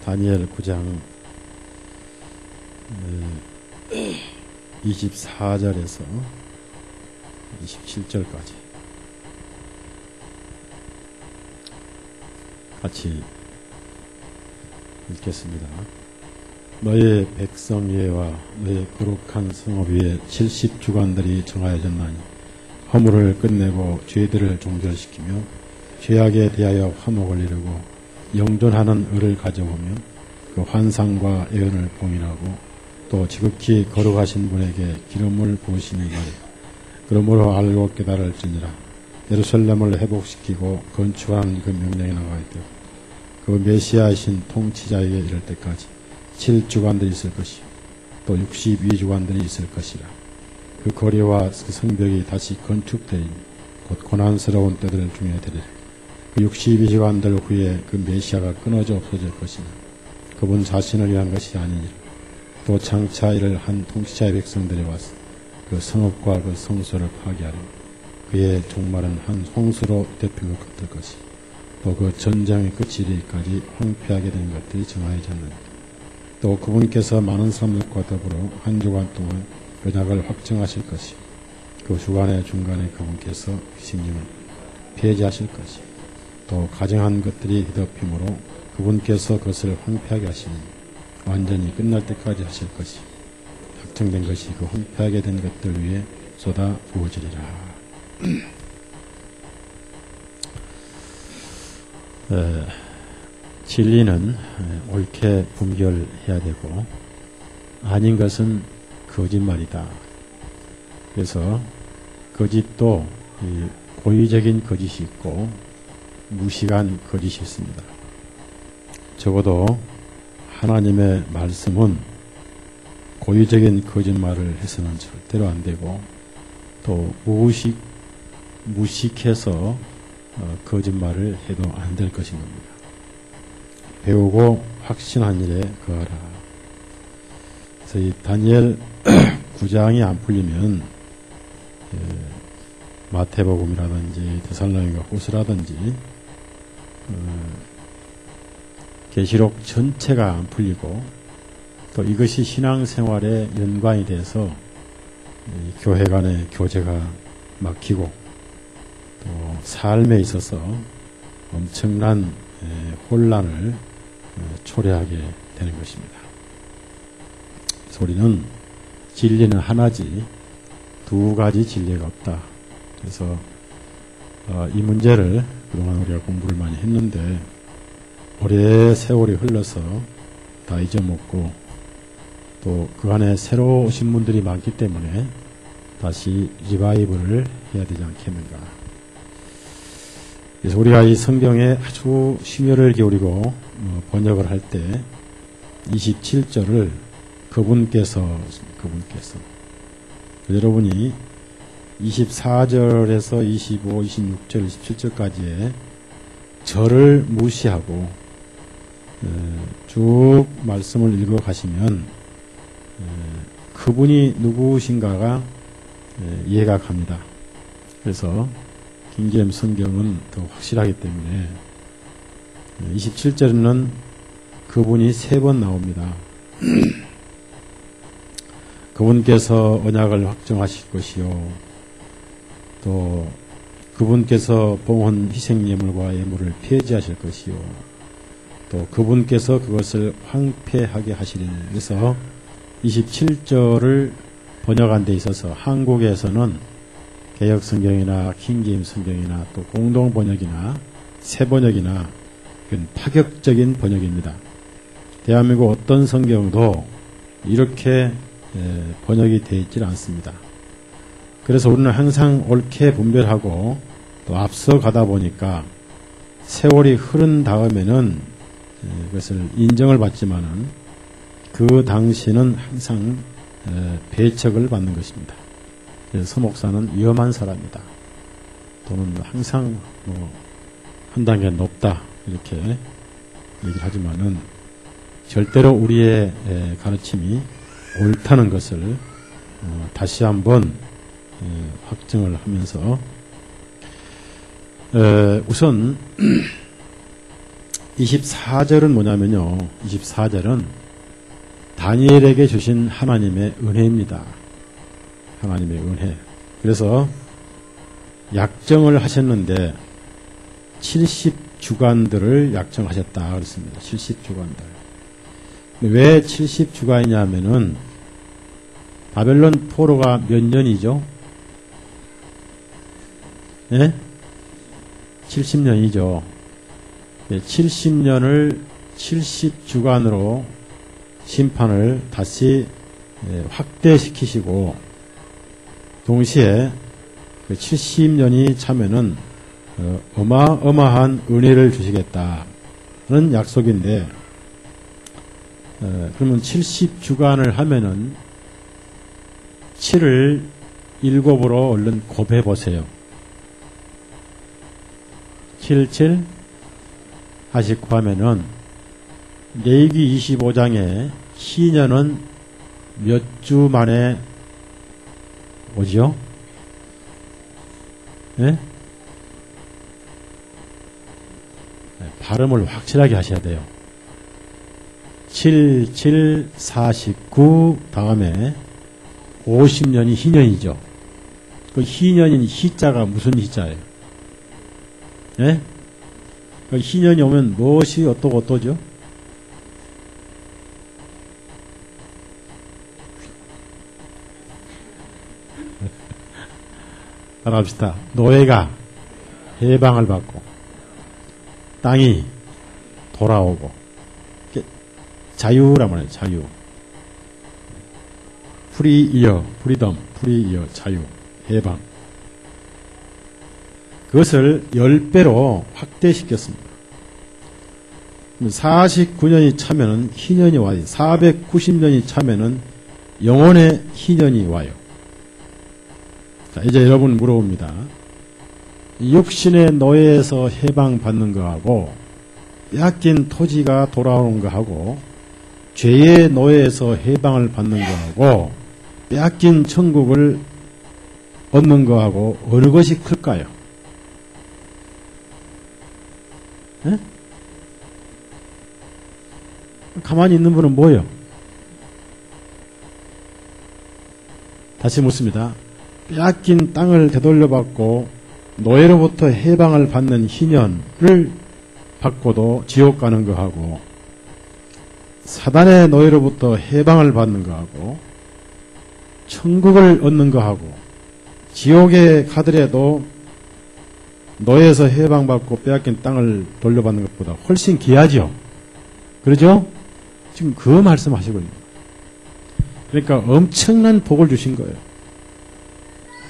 다니엘 9장 24절에서 27절까지 같이 읽겠습니다. 너의 백성 위에와 너의 거룩한 성읍 위에 70주관들이 정하여졌나니 허물을 끝내고 죄들을 종결시키며 죄악에 대하여 화목을 이루고 영존하는 의를 가져오며 그 환상과 예언을 봉인하고 또 지극히 거룩하신 분에게 기름을 부으시니 말이야. 그러므로 알고 깨달을지니라. 예루살렘을 회복시키고 건축한 그 명령이 나가야 되고 그 메시아이신 통치자에게 이를 때까지 7주관들이 있을 것이요 또 62주관들이 있을 것이라. 그 거리와 그 성벽이 다시 건축되리니 곧 고난스러운 때들 중에 되리라. 그 62주관들 후에 그 메시아가 끊어져 없어질 것이나 그분 자신을 위한 것이 아니니라. 또 장차 이를 한 통치자의 백성들이 와서 그 성읍과 그 성소를 파괴하리니 그의 종말은 한 홍수로 대표가 같을 것이 또 그 전쟁의 끝이 이르기까지 황폐하게 된 것들이 정하여졌느니라. 또 그분께서 많은 사람들과 더불어 한 주간 동안 언약을 확정하실 것이 그 주간의 중간에 그분께서 희생님을 폐지하실 것이 또 가정한 것들이 뒤덮임으로 그분께서 그것을 황폐하게 하시니 완전히 끝날 때까지 하실 것이 확정된 것이 그 황폐하게 된 것들 위에 쏟아 부어지리라. 진리는 옳게 분별해야 되고 아닌 것은 거짓말이다. 그래서 거짓도 고의적인 거짓이 있고 무식한 거짓이 있습니다. 적어도 하나님의 말씀은 고의적인 거짓말을 해서는 절대로 안 되고 또 무식해서 거짓말을 해도 안 될 것인 겁니다. 배우고 확신한 일에 거하라. 그래서 이 다니엘 9장이 안 풀리면 마태복음이라든지 데살로니가 후서라든지 계시록 전체가 안 풀리고 또 이것이 신앙생활에 연관이 돼서 교회 간의 교제가 막히고 또 삶에 있어서 엄청난 혼란을 초래하게 되는 것입니다. 그래서 우리는 진리는 하나지 두 가지 진리가 없다. 그래서 이 문제를 그동안 우리가 공부를 많이 했는데 오래 세월이 흘러서 다 잊어먹고 또 그 안에 새로 오신 분들이 많기 때문에 다시 리바이벌을 해야 되지 않겠는가. 그래서 우리가 이 성경에 아주 심혈을 기울이고 번역을 할 때 27절을 그분께서 여러분이 24절에서 25, 26절, 27절까지의 절을 무시하고 쭉 말씀을 읽어 가시면 그분이 누구신가가 이해가 갑니다. 그래서 킹제임스 성경은 더 확실하기 때문에 27절에는 그분이 3번 나옵니다. 그분께서 언약을 확정하실 것이요 또 그분께서 봉헌 희생예물과 예물을 폐지하실 것이요 또 그분께서 그것을 황폐하게 하시리니. 그래서 27절을 번역한 데 있어서 한국에서는 개역성경이나 킹제임스 성경이나 또 공동번역이나 새번역이나 이건 파격적인 번역입니다. 대한민국 어떤 성경도 이렇게 번역이 되어 있지 않습니다. 그래서 우리는 항상 옳게 분별하고 또 앞서 가다 보니까 세월이 흐른 다음에는 그것을 인정을 받지만은 그 당시는 항상 배척을 받는 것입니다. 그래서 서목사는 위험한 사람이다. 또는 항상 한 단계 높다. 이렇게 얘기를 하지만은 절대로 우리의 가르침이 옳다는 것을 다시 한번 확정을 하면서 우선 24절은 뭐냐면요. 24절은 다니엘에게 주신 하나님의 은혜입니다. 하나님의 은혜. 그래서 약정을 하셨는데 70주간들을 약정하셨다 그랬습니다. 70주간들. 왜 70주간이냐면은 바벨론 포로가 몇 년이죠? 예? 70년이죠. 70년을 70주간으로 심판을 다시 확대시키시고 동시에 70년이 차면은 어마어마한 은혜를 주시겠다는 약속인데 그러면 70주간을 하면은 7을 7으로 얼른 곱해 보세요. 7, 7 하시고 하면은 레위기 25장에 희년은 몇 주 만에 오죠? 예? 발음을 확실하게 하셔야 돼요. 7, 7, 49 다음에 50년이 희년이죠. 그 희년인 희자가 무슨 희자예요? 예? 그 희년이 오면 무엇이 어떠고 어떠죠? 따라합시다. 노예가 해방을 받고 땅이 돌아오고 자유란 말이에요. 자유. 프리이어, 프리덤, 프리이어, 자유, 해방. 그것을 10배로 확대시켰습니다. 49년이 차면은 희년이 와요. 490년이 차면은 영혼의 희년이 와요. 자, 이제 여러분 물어봅니다. 육신의 노예에서 해방받는 거하고 빼앗긴 토지가 돌아오는 거하고 죄의 노예에서 해방을 받는 거하고 빼앗긴 천국을 얻는 거하고 어느 것이 클까요? 에? 가만히 있는 분은 뭐예요? 다시 묻습니다. 빼앗긴 땅을 되돌려받고 노예로부터 해방을 받는 희년을 받고도 지옥 가는 거하고 사단의 노예로부터 해방을 받는 거하고 천국을 얻는 거하고 지옥에 가더라도 노예에서 해방받고 빼앗긴 땅을 돌려받는 것보다 훨씬 귀하죠. 그러죠? 지금 그 말씀하시고 있는 거예요. 그러니까 엄청난 복을 주신 거예요.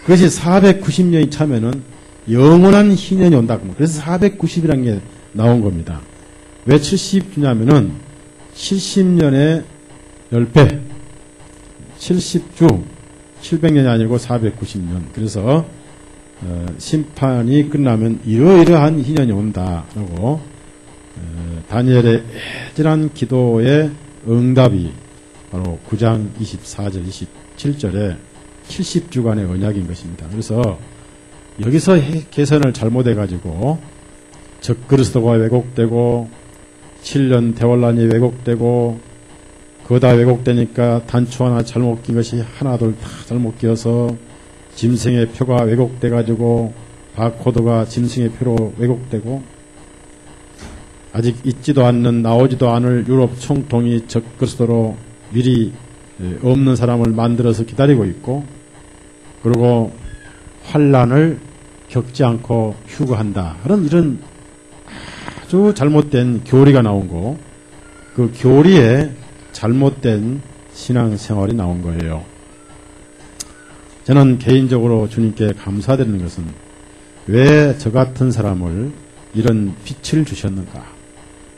그것이 490년이 차면은 영원한 희년이 온다고. 그래서 490이라는 게 나온 겁니다. 왜 70주냐면은 70년에 10배, 70주, 700년이 아니고 490년. 그래서 심판이 끝나면 이러이러한 희년이 온다라고 다니엘의 애절한 기도의 응답이 바로 9장 24절, 27절에 70주간의 언약인 것입니다. 그래서 여기서 계산을 잘못해가지고 적그리스도가 왜곡되고 7년 대환란이 왜곡되고 그거 다 왜곡되니까 단추 하나 잘못 낀 것이 하나둘 다 잘못 끼어서 짐승의 표가 왜곡돼가지고 바코드가 짐승의 표로 왜곡되고 아직 있지도 않는 나오지도 않을 유럽 총통이 적그리스도로 미리 없는 사람을 만들어서 기다리고 있고 그리고 환란을 겪지 않고 휴거한다. 이런 아주 잘못된 교리가 나온 거, 그 교리에 잘못된 신앙생활이 나온 거예요. 저는 개인적으로 주님께 감사드리는 것은 왜 저 같은 사람을 이런 빛을 주셨는가?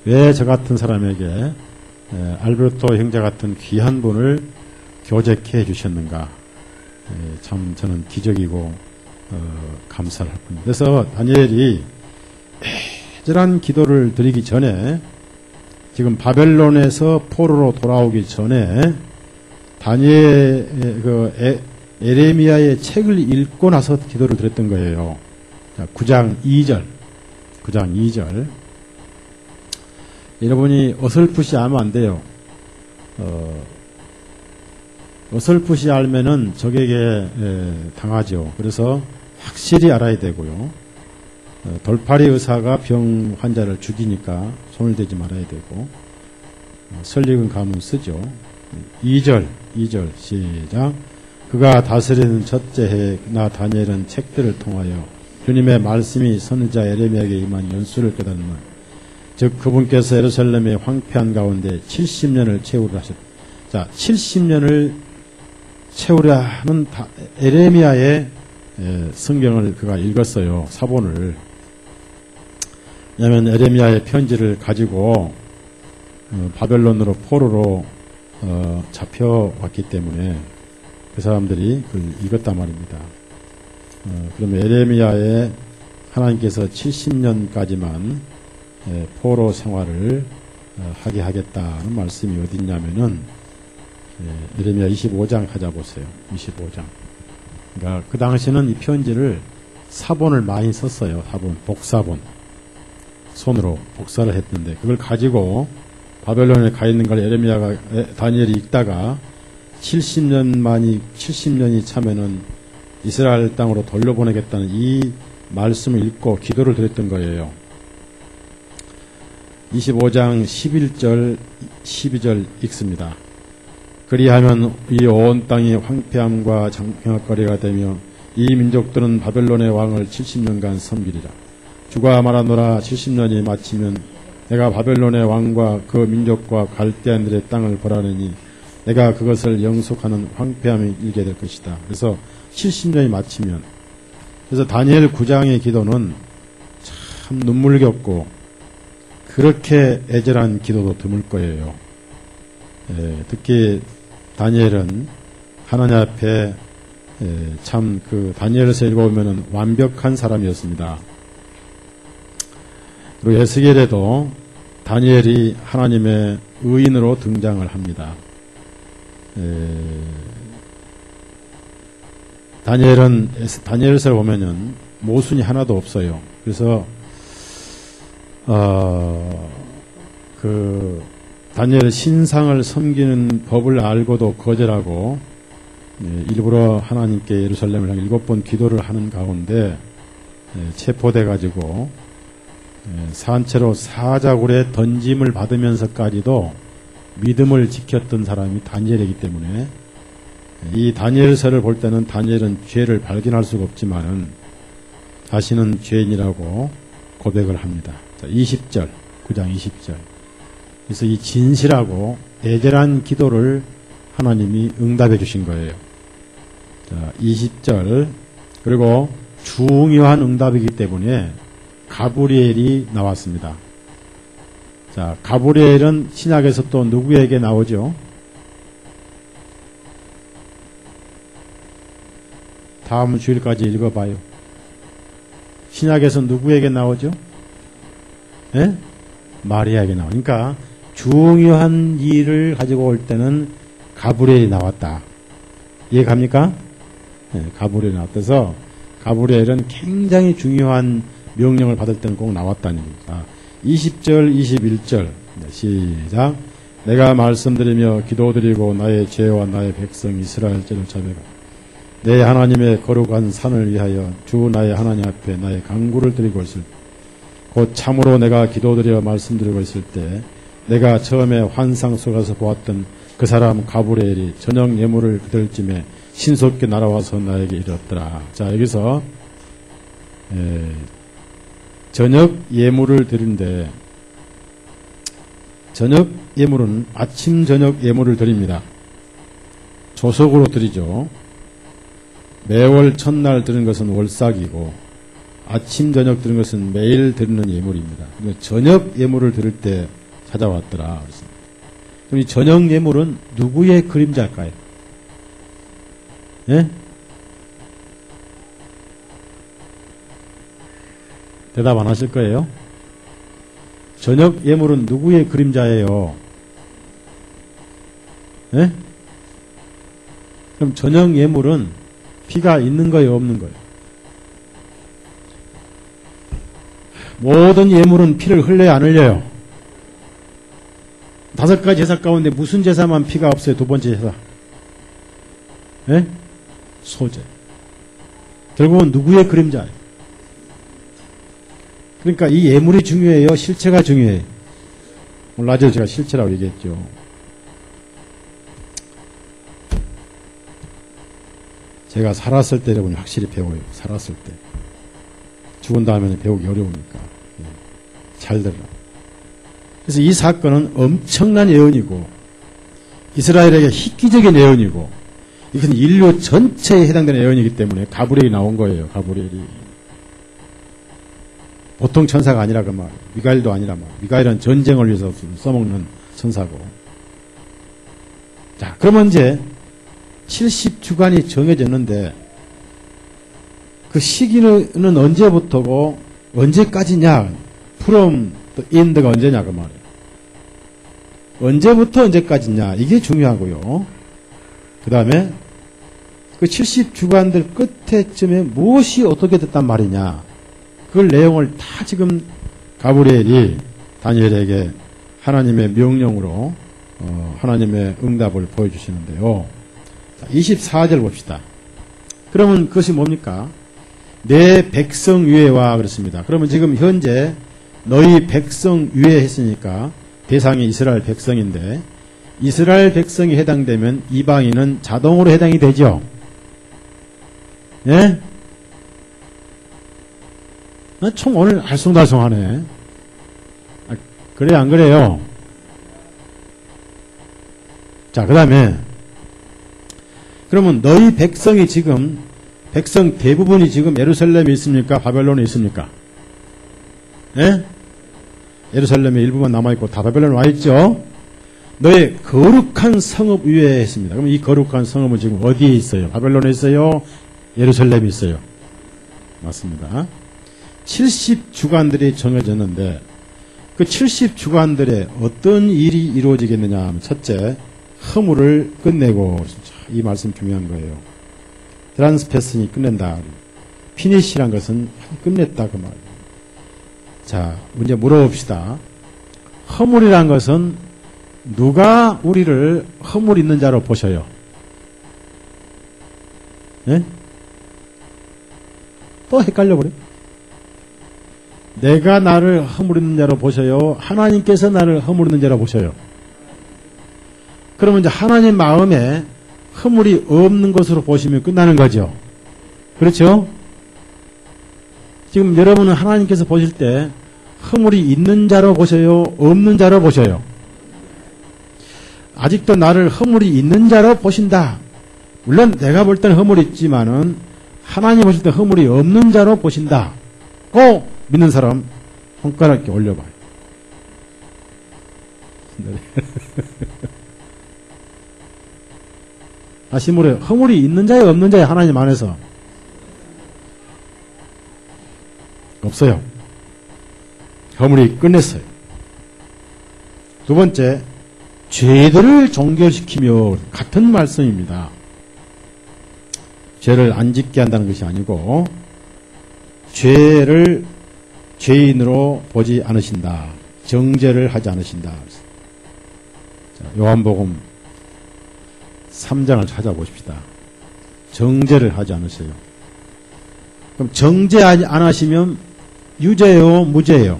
왜 저 같은 사람에게 알베르토 형제 같은 귀한 분을 교제케 해주셨는가? 참 저는 기적이고 감사를 할 뿐입니다. 그래서 다니엘이 애절한 기도를 드리기 전에 지금 바벨론에서 포로로 돌아오기 전에 다니엘 에레미야의 책을 읽고 나서 기도를 드렸던 거예요. 자, 9장 2절. 여러분이 어설프시 하면 안 돼요. 어설프시 알면은 적에게 당하죠. 그래서 확실히 알아야 되고요. 돌팔이 의사가 병 환자를 죽이니까 손을 대지 말아야 되고, 설익은 가문 쓰죠. 2절 시작. 그가 다스리는 첫째 해에 나 다니엘은 책들을 통하여 주님의 말씀이 선지자 예레미야에게 임한 연수를 깨닫는, 즉 그분께서 예루살렘의 황폐한 가운데 70년을 채우려 하셨다. 자, 70년을 채우려 하는 예레미야의 성경을 그가 읽었어요. 사본을. 왜냐하면 예레미야의 편지를 가지고 바벨론으로 포로로 잡혀왔기 때문에 그 사람들이 그걸 읽었단 말입니다. 그러면 예레미야에 하나님께서 70년까지만 포로 생활을 하게 하겠다는 말씀이 어디 있냐면은 예레미야 25장 찾아보세요. 25장. 그러니까 그 당시에는 이 편지를 사본을 많이 썼어요. 사본, 복사본. 손으로 복사를 했는데 그걸 가지고 바벨론에 가 있는 걸 예레미야가 다니엘이 읽다가 70년이 차면은 이스라엘 땅으로 돌려보내겠다는 이 말씀을 읽고 기도를 드렸던 거예요. 25장 11절 12절 읽습니다. 그리하면 이 온 땅이 황폐함과 장평학거리가 되며 이 민족들은 바벨론의 왕을 70년간 섬기리라. 주가 말하노라. 70년이 마치면 내가 바벨론의 왕과 그 민족과 갈대아인들의 땅을 벌하느니 내가 그것을 영속하는 황폐함이 일게 될 것이다. 그래서 70년이 마치면, 그래서 다니엘 9장의 기도는 참 눈물겹고 그렇게 애절한 기도도 드물 거예요. 특히 다니엘은 하나님 앞에 참 그 다니엘에서 읽어보면 완벽한 사람이었습니다. 그리고 에스겔에도 다니엘이 하나님의 의인으로 등장을 합니다. 다니엘에서 보면은 모순이 하나도 없어요. 그래서 다니엘 신상을 섬기는 법을 알고도 거절하고 일부러 하나님께 예루살렘을 향해 7번 기도를 하는 가운데 체포돼 가지고 산채로 사자굴에 던짐을 받으면서까지도 믿음을 지켰던 사람이 다니엘이기 때문에 이 다니엘서를 볼 때는 다니엘은 죄를 발견할 수가 없지만은 자신은 죄인이라고 고백을 합니다. 자, 20절, 9장 20절. 그래서 이 진실하고 애절한 기도를 하나님이 응답해 주신 거예요. 자, 20절. 그리고 중요한 응답이기 때문에 가브리엘이 나왔습니다. 자, 가브리엘은 신약에서 또 누구에게 나오죠? 다음 주일까지 읽어봐요. 신약에서 누구에게 나오죠? 예? 마리아에게 나오니까 중요한 일을 가지고 올 때는 가브리엘이 나왔다. 이해갑니까? 예, 가브리엘이 나왔어서 가브리엘은 굉장히 중요한 명령을 받을 때는 꼭 나왔다는 겁니다. 20절, 21절 시작. 내가 말씀드리며 기도드리고 나의 죄와 나의 백성 이스라엘 죄를 자백하 내 하나님의 거룩한 산을 위하여 주 나의 하나님 앞에 나의 간구를 드리고 있을 때, 곧 참으로 내가 기도드려 말씀드리고 있을 때 내가 처음에 환상 속에서 보았던 그 사람 가브리엘이 저녁 예물을 그들쯤에 신속히 날아와서 나에게 이르렀더라. 자, 여기서 저녁 예물을 드린데, 저녁 예물은 아침 저녁 예물을 드립니다. 조석으로 드리죠. 매월 첫날 드리는 것은 월삭이고 아침 저녁 드리는 것은 매일 드리는 예물입니다. 저녁 예물을 드릴 때 찾아왔더라. 그럼 이 저녁 예물은 누구의 그림자일까요? 예? 대답 안 하실 거예요? 저녁 예물은 누구의 그림자예요? 예? 그럼 저녁 예물은 피가 있는 거예요, 없는 거예요? 모든 예물은 피를 흘려야 안 흘려요? 5가지 제사 가운데 무슨 제사만 피가 없어요? 두 번째 제사. 예? 소제. 결국은 누구의 그림자예요? 그러니까 이 예물이 중요해요? 실체가 중요해요? 오늘 낮에 제가 실체라고 얘기했죠. 제가 살았을 때 여러분이 확실히 배워요. 살았을 때. 죽은 다음에는 배우기 어려우니까. 잘 들으라. 그래서 이 사건은 엄청난 예언이고 이스라엘에게 획기적인 예언이고 이것은 인류 전체에 해당되는 예언이기 때문에 가브리엘이 나온 거예요. 가브리엘이. 보통 천사가 아니라 그 말. 미가엘도 아니라 말. 미가엘은 전쟁을 위해서 써먹는 천사고. 자, 그러면 이제 70주간이 정해졌는데 그 시기는 언제부터고 언제까지냐? from the end가 언제냐 그 말이에요. 언제부터 언제까지냐 이게 중요하고요. 그 다음에 그 70주간들 끝에쯤에 무엇이 어떻게 됐단 말이냐 그 내용을 다 지금 가브리엘이 다니엘에게 하나님의 명령으로 하나님의 응답을 보여주시는데요. 자, 24절 봅시다. 그러면 그것이 뭡니까? 내 백성 위에와 그렇습니다. 그러면 지금 현재 너희 백성 위에 했으니까 대상이 이스라엘 백성인데 이스라엘 백성이 해당되면 이방인은 자동으로 해당이 되죠. 예? 총 오늘 알쏭달쏭하네. 그래요 안 그래요? 자, 그 다음에 그러면 너희 백성이 지금 백성 대부분이 지금 예루살렘에 있습니까? 바벨론에 있습니까? 예? 예루살렘에 일부만 남아있고 다 바벨론에 와있죠? 너의 거룩한 성읍 위에 있습니다. 그럼 이 거룩한 성읍은 지금 어디에 있어요? 바벨론에 있어요? 예루살렘에 있어요? 맞습니다. 70주간들이 정해졌는데 그 70주간들에 어떤 일이 이루어지겠느냐 하면 첫째, 허물을 끝내고 이 말씀 중요한 거예요. 트란스패슨이 끝낸다. 피니시란 것은 끝냈다 그 말. 자, 문제 물어봅시다. 허물이란 것은 누가 우리를 허물 있는 자로 보셔요? 예? 또 헷갈려 버려. 내가 나를 허물 있는 자로 보셔요? 하나님께서 나를 허물 있는 자로 보셔요? 그러면 이제 하나님 마음에 허물이 없는 것으로 보시면 끝나는 거죠. 그렇죠? 지금 여러분은 하나님께서 보실 때 허물이 있는 자로 보셔요? 없는 자로 보셔요? 아직도 나를 허물이 있는 자로 보신다. 물론 내가 볼 때는 허물이 있지만은 하나님 보실 때 허물이 없는 자로 보신다. 꼭 믿는 사람 손가락 이렇게 올려봐요. 다시 물어요. 허물이 있는 자에 없는 자에 하나님 안에서 없어요. 허물이 끝냈어요. 두 번째, 죄들을 종결시키며 같은 말씀입니다. 죄를 안 짓게 한다는 것이 아니고 죄를 죄인으로 보지 않으신다. 정죄를 하지 않으신다. 자, 요한복음 3장을 찾아보십시다. 정죄를 하지 않으세요. 그럼 정죄 안 하시면 유죄요, 무죄요?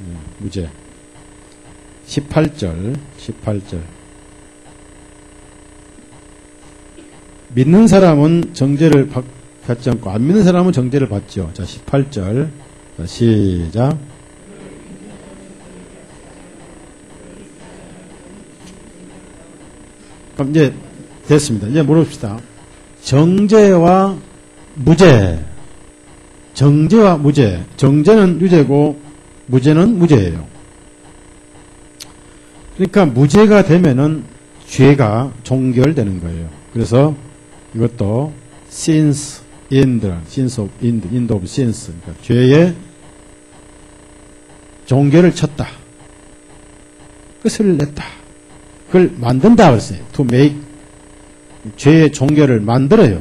네, 무죄. 18절. 믿는 사람은 정죄를 받지 않고 안 믿는 사람은 정죄를 받죠. 자, 18절. 자, 시작. 그럼 이제 됐습니다. 이제 물어봅시다. 정죄와 무죄. 정죄와 무죄. 정죄는 유죄고 무죄는 무죄예요. 그러니까 무죄가 되면은 죄가 종결되는 거예요. 그래서 이것도 sins end of sins. 그러니까 죄의 종결을 쳤다. 끝을 냈다. 그걸 만든다 그랬어요. to make. 죄의 종결을 만들어요.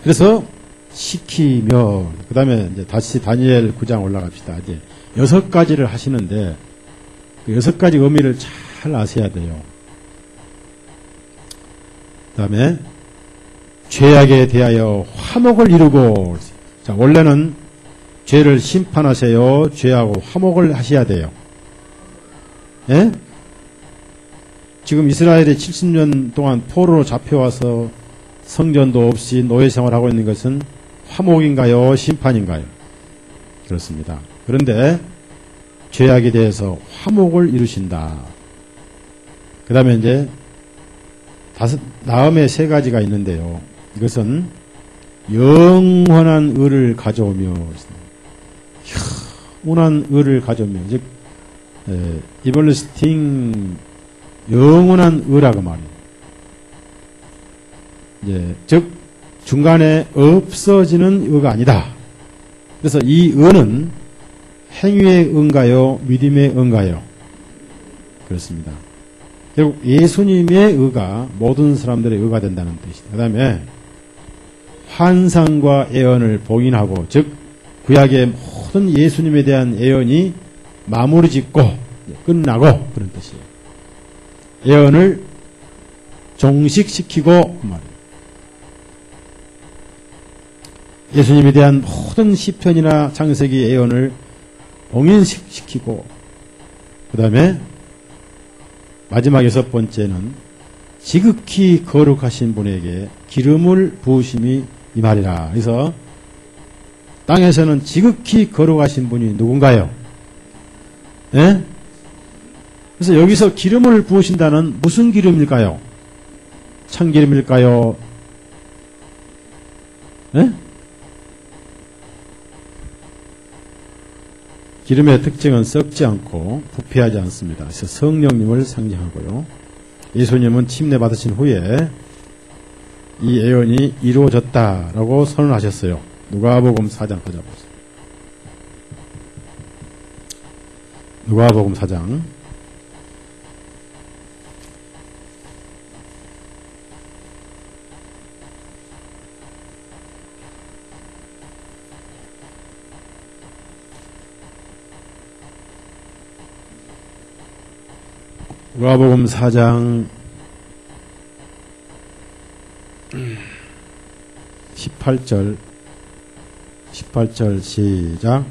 그래서 시키며, 그 다음에 이제 다시 다니엘 9장 올라갑시다. 이제 6가지를 하시는데, 6가지 의미를 잘 아셔야 돼요. 그 다음에 죄악에 대하여 화목을 이루고, 자, 원래는 죄를 심판하세요. 죄하고 화목을 하셔야 돼요. 예? 지금 이스라엘이 70년 동안 포로로 잡혀와서 성전도 없이 노예 생활하고 있는 것은 화목인가요? 심판인가요? 그렇습니다. 그런데 죄악에 대해서 화목을 이루신다. 그 다음에 이제 다음에 3가지가 있는데요. 이것은 영원한 의를 가져오며, 영원한 의를 가져오며, 즉, 이벌리스팅, 영원한 의라고 말이에요. 이제, 즉, 중간에 없어지는 의가 아니다. 그래서 이 의는 행위의 의인가요? 믿음의 의인가요? 그렇습니다. 결국 예수님의 의가 모든 사람들의 의가 된다는 뜻이다. 그 다음에 환상과 예언을 봉인하고, 즉 구약의 모든 예수님에 대한 예언이 마무리 짓고 끝나고 그런 뜻이에요. 예언을 종식시키고 말이에요. 예수님에 대한 모든 시편이나 창세기 예언을 봉인시키고, 그 다음에 마지막 6번째는 지극히 거룩하신 분에게 기름을 부으심이 이 말이라. 그래서 땅에서는 지극히 거룩하신 분이 누군가요? 예? 그래서 여기서 기름을 부으신다는 무슨 기름일까요? 참기름일까요? 예? 기름의 특징은 썩지 않고 부패하지 않습니다. 그래서 성령님을 상징하고요. 예수님은 침례 받으신 후에 이 예언이 이루어졌다라고 선언하셨어요. 누가복음 4장 가져보세요. 누가복음 4장. 누가복음 4장 18절 시작.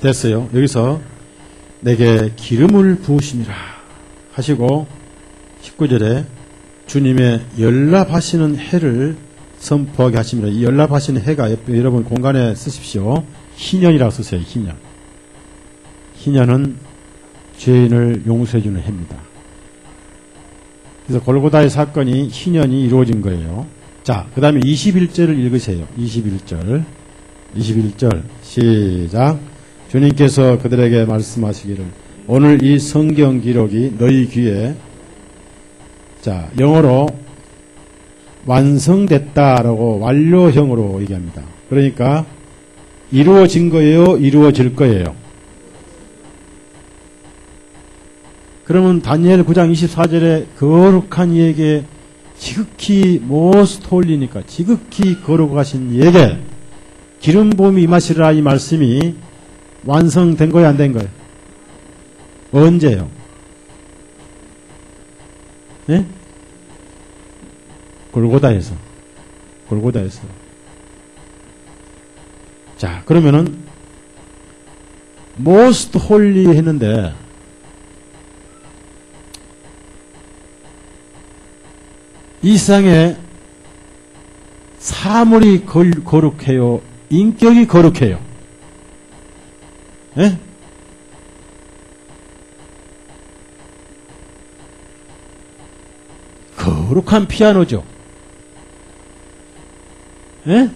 됐어요. 여기서 내게 기름을 부으시니라 하시고 19절에 주님의 연락하시는 해를 선포하게 하십니다. 이 연락하시는 해가 여러분 공간에 쓰십시오. 희년이라고 쓰세요. 희년. 희년은 죄인을 용서해주는 해입니다. 그래서 골고다의 사건이 희년이 이루어진 거예요. 자, 그 다음에 21절을 읽으세요. 21절 시작. 주님께서 그들에게 말씀하시기를 오늘 이 성경 기록이 너희 귀에, 자, 영어로 완성됐다라고 완료형으로 얘기합니다. 그러니까 이루어진 거예요? 이루어질 거예요? 그러면 다니엘 9장 24절에 거룩한 이에게 지극히 most 홀리니까 지극히 거룩하신 이에게 기름 부음이 임하시리라 이 말씀이 완성된 거예요? 안 된 거예요? 언제요? 네? 골고다에서. 자, 그러면은 most holy 했는데 이 세상에 사물이 거룩해요? 인격이 거룩해요? 예? 거룩한 피아노죠. 예?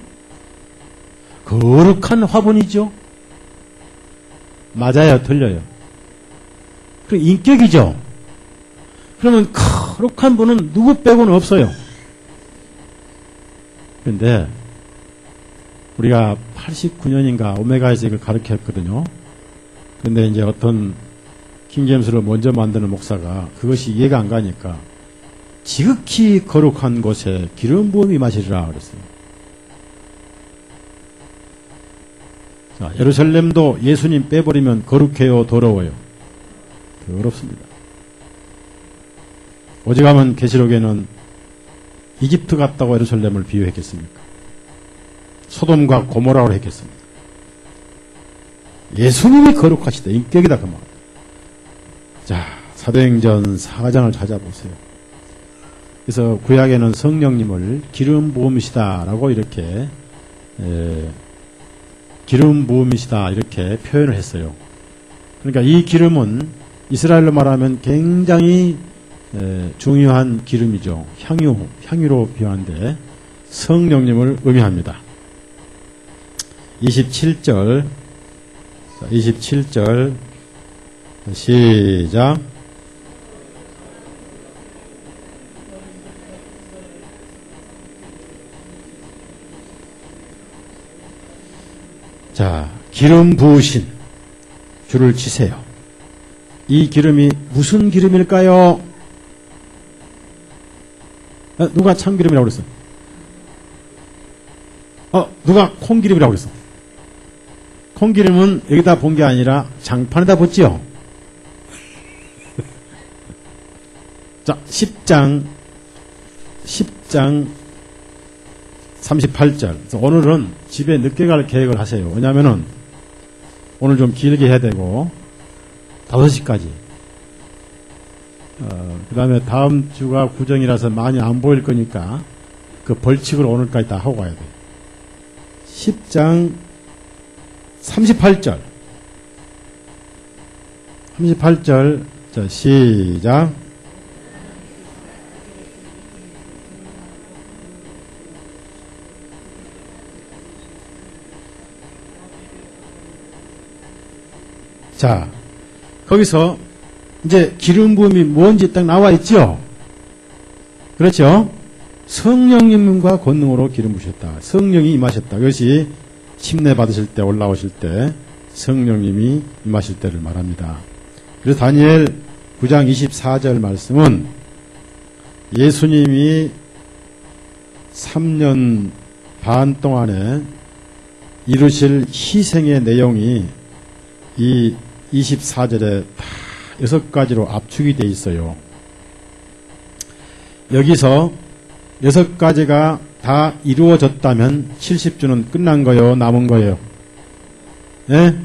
거룩한 화분이죠. 맞아요, 틀려요. 그 인격이죠. 그러면 거룩한 분은 누구 빼고는 없어요. 그런데 우리가 89년인가 오메가에서 이걸 가르쳤거든요. 그런데 이제 어떤 킹제임스를 먼저 만드는 목사가 그것이 이해가 안 가니까 지극히 거룩한 곳에 기름 부음이 마시리라 그랬어요. 자, 예루살렘도 예수님 빼버리면 거룩해요, 더러워요? 더럽습니다. 오직하면 계시록에는 이집트 같다고 예루살렘을 비유했겠습니까? 소돔과 고모라로 했겠습니까? 예수님이 거룩하시다. 인격이다 그 말. 자, 사도행전 4장을 찾아보세요. 그래서 구약에는 성령님을 기름 부음이시다라고 이렇게 기름 부음이시다 이렇게 표현을 했어요. 그러니까 이 기름은 이스라엘로 말하면 굉장히 중요한 기름이죠. 향유로 비유하는데 성령님을 의미합니다. 27절 시작. 자, 기름 부으신 줄을 치세요. 이 기름이 무슨 기름일까요? 누가 참기름이라고 그랬어? 누가 콩기름이라고 그랬어? 콩기름은 여기다 본 게 아니라 장판에다 붓지요? 자, 10장 38절. 오늘은 집에 늦게 갈 계획을 하세요. 왜냐면은 오늘 좀 길게 해야 되고 5시까지. 그 다음에 다음 주가 구정이라서 많이 안 보일 거니까 그 벌칙을 오늘까지 다 하고 가야 돼. 10장 38절. 자, 시작. 자, 거기서 이제 기름 부음이 뭔지 딱 나와 있죠? 그렇죠? 성령님과 권능으로 기름 부으셨다. 성령이 임하셨다. 그것이 침례 받으실 때 올라오실 때 성령님이 임하실 때를 말합니다. 그래서 다니엘 9장 24절 말씀은 예수님이 3년 반 동안에 이루실 희생의 내용이 이 24절에 다 6가지로 압축이 되어 있어요. 여기서 6가지가 다 이루어졌다면 70주는 끝난 거예요? 남은 거예요? 예?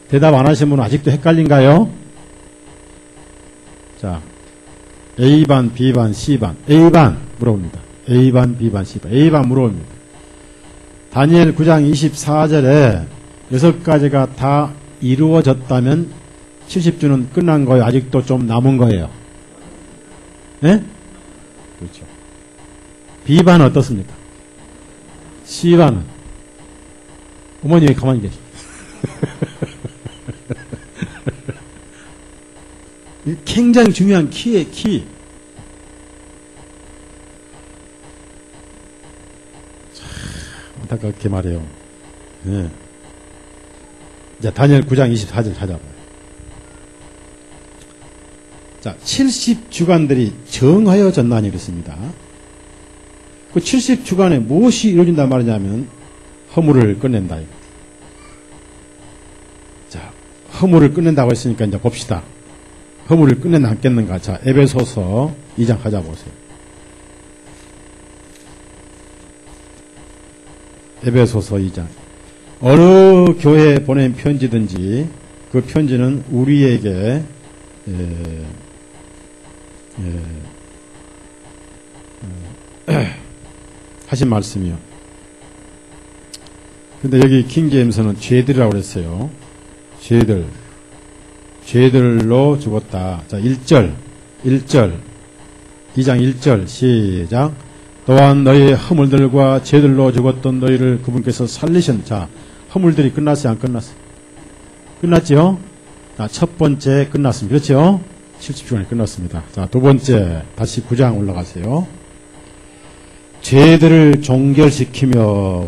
대답 안 하신 분은 아직도 헷갈린가요? 자, A반, B반, C반. A반 물어봅니다. A반, B반, C반. A반 물어봅니다. 다니엘 9장 24절에 6가지가 다 이루어졌다면 70주는 끝난 거예요? 아직도 좀 남은 거예요? 예? 그렇죠. B반은 어떻습니까? C반은? 어머님이 가만히 계십니다. 굉장히 중요한 키예요, 키. 참, 안타깝게 말해요. 네. 자, 다니엘 9장 24절 찾아봐요. 자, 70주간들이 정하여졌나니 이랬습니다. 그 70주간에 무엇이 이루어진단 말이냐면 허물을 끝낸다. 자, 허물을 끝낸다고 했으니까 이제 봅시다. 허물을 끝냈나 안 깼는가. 자, 에베소서 2장 찾아보세요. 에베소서 2장. 어느 교회에 보낸 편지든지 그 편지는 우리에게 하신 말씀이요. 근데 여기 킹제임스는 죄들이라고 그랬어요. 죄들로 죽었다. 자, 1절 2장 1절 시작. 또한 너희의 허물들과 죄들로 죽었던 너희를 그분께서 살리신. 자, 허물들이 끝났어요? 안 끝났어요? 끝났지요? 자, 첫 번째 끝났습니다. 그렇죠? 70주간이 끝났습니다. 자, 두 번째 다시 9장 올라가세요. 죄들을 종결시키며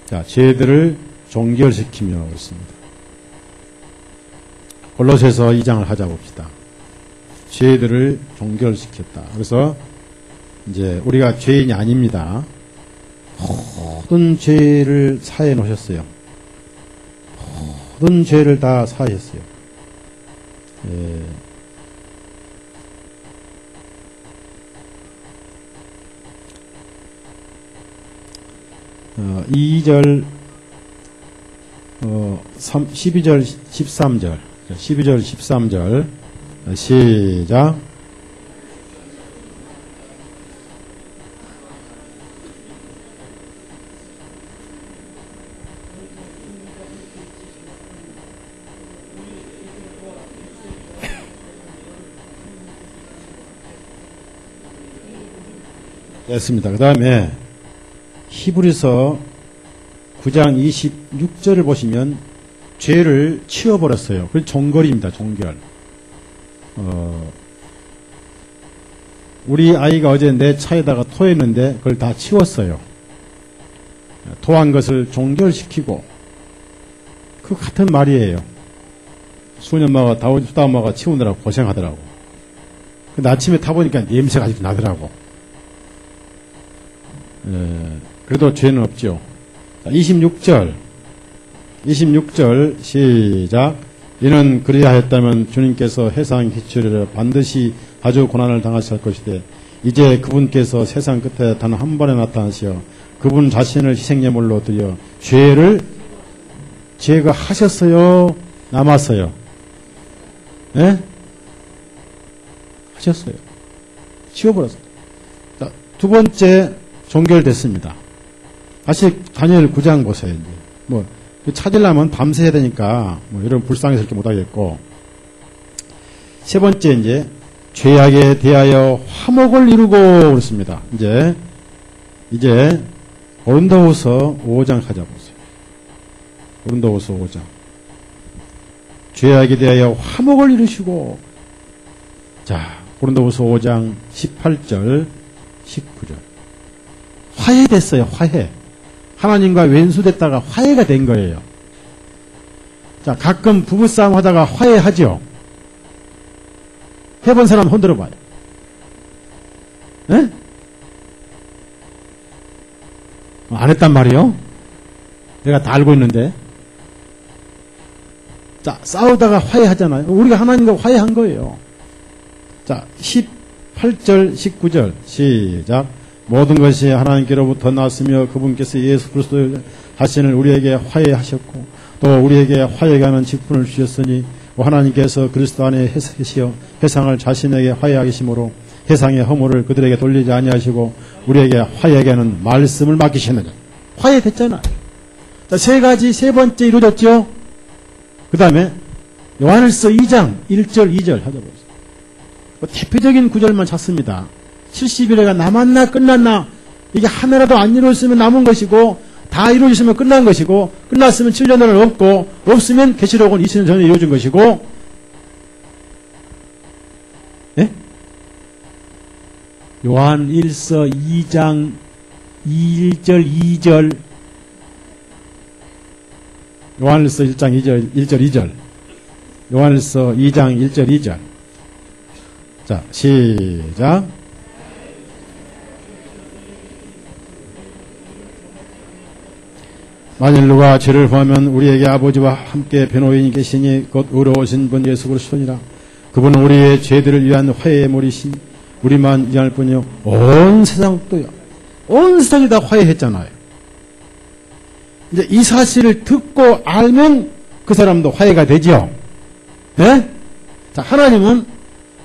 자, 죄들을 종결시키며 그렇습니다. 골로새서 2장을 하자 봅시다. 죄들을 종결시켰다. 그래서 이제 우리가 죄인이 아닙니다. 모든 죄를 사해 놓으셨어요. 모든 죄를 다 사하셨어요. 2절, 12절, 13절, 12절, 13절, 시작. 됐습니다. 그 다음에 히브리서 9장 26절을 보시면 죄를 치워버렸어요. 그게 종결입니다. 종결. 우리 아이가 어제 내 차에다가 토했는데 그걸 다 치웠어요. 토한 것을 종결시키고 그 같은 말이에요. 수년마가 다운마가 치우느라고 고생하더라고. 근데 아침에 타보니까 냄새가 아직도 나더라고. 그래도 죄는 없죠. 26절 시작. 이는 그리하였다면 주님께서 해상 기초를 반드시 아주 고난을 당하실 것이되 이제 그분께서 세상 끝에 단 한 번에 나타나시어 그분 자신을 희생제물로 드려 죄를 제거하셨어요? 남았어요? 예? 하셨어요. 치워버렸어요. 자, 두 번째 종결됐습니다. 다시 다니엘 9장 보세요. 이제. 뭐 찾으려면 밤새 해야 되니까 뭐 이런 불쌍해서 이렇게 못하겠고. 세 번째 이제 죄악에 대하여 화목을 이루고 그렇습니다. 이제 고린도후서 5장 가자 보세요. 고린도후서 5장. 죄악에 대하여 화목을 이루시고. 자, 고린도후서 5장 18절 19절. 화해됐어요. 화해. 하나님과 왼수됐다가 화해가 된 거예요. 자, 가끔 부부싸움 하다가 화해하죠. 해본 사람 흔들어 봐요. 에? 안 했단 말이에요? 내가 다 알고 있는데. 자, 싸우다가 화해하잖아요. 우리가 하나님과 화해한 거예요. 자, 18절, 19절, 시작. 모든 것이 하나님께로부터 나왔으며 그분께서 예수 그리스도 자신을 우리에게 화해하셨고 또 우리에게 화해하게 하는 직분을 주셨으니 하나님께서 그리스도 안에 계시어 세상을 자신에게 화해하게 하심으로 세상의 허물을 그들에게 돌리지 아니하시고 우리에게 화해하게 하는 말씀을 맡기셨느냐. 화해됐잖아요. 자, 세 번째 이루어졌죠. 그 다음에 요한일서 2장 1절 2절 하자보세요. 대표적인 구절만 찾습니다. 70일에가 남았나 끝났나 이게 하나라도 안 이루어졌으면 남은 것이고 다 이루어졌으면 끝난 것이고 끝났으면 7년은 없고 없으면 계시록은 20년 전에 이루어진 것이고 예? 요한 1서 2장 1절 2절 요한일서 1장 1절 2절 요한일서 2장 1절 2절 자 시작. 만일 누가 죄를 범하면 우리에게 아버지와 함께 변호인이 계시니 곧 의로우신 분 예수 그리스도니라. 그분은 우리의 죄들을 위한 화해의 몰이신 우리만 이해할 뿐이요 온 세상도요. 온 세상이 다 화해했잖아요. 이제 이 사실을 듣고 알면 그 사람도 화해가 되죠. 네? 자, 하나님은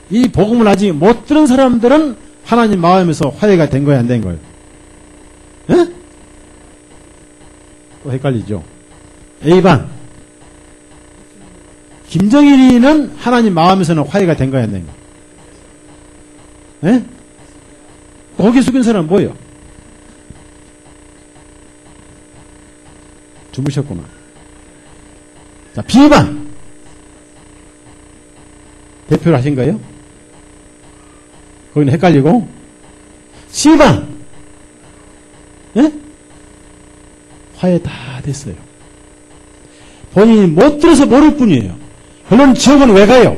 이 복음을 아직 못 들은 사람들은 하나님 마음에서 화해가 된 거야, 안 된 거예요? 네? 또 헷갈리죠. A반. 김정일이는 하나님 마음에서는 화해가 된 거야, 안 된 거야? 네? 고개 숙인 사람은 뭐예요? 주무셨구나. 자, B반. 대표를 하신 거예요? 거기는 헷갈리고. C반. 예? 화해 다 됐어요. 본인이 못 들어서 모를 뿐이에요. 물론 지옥은 왜 가요?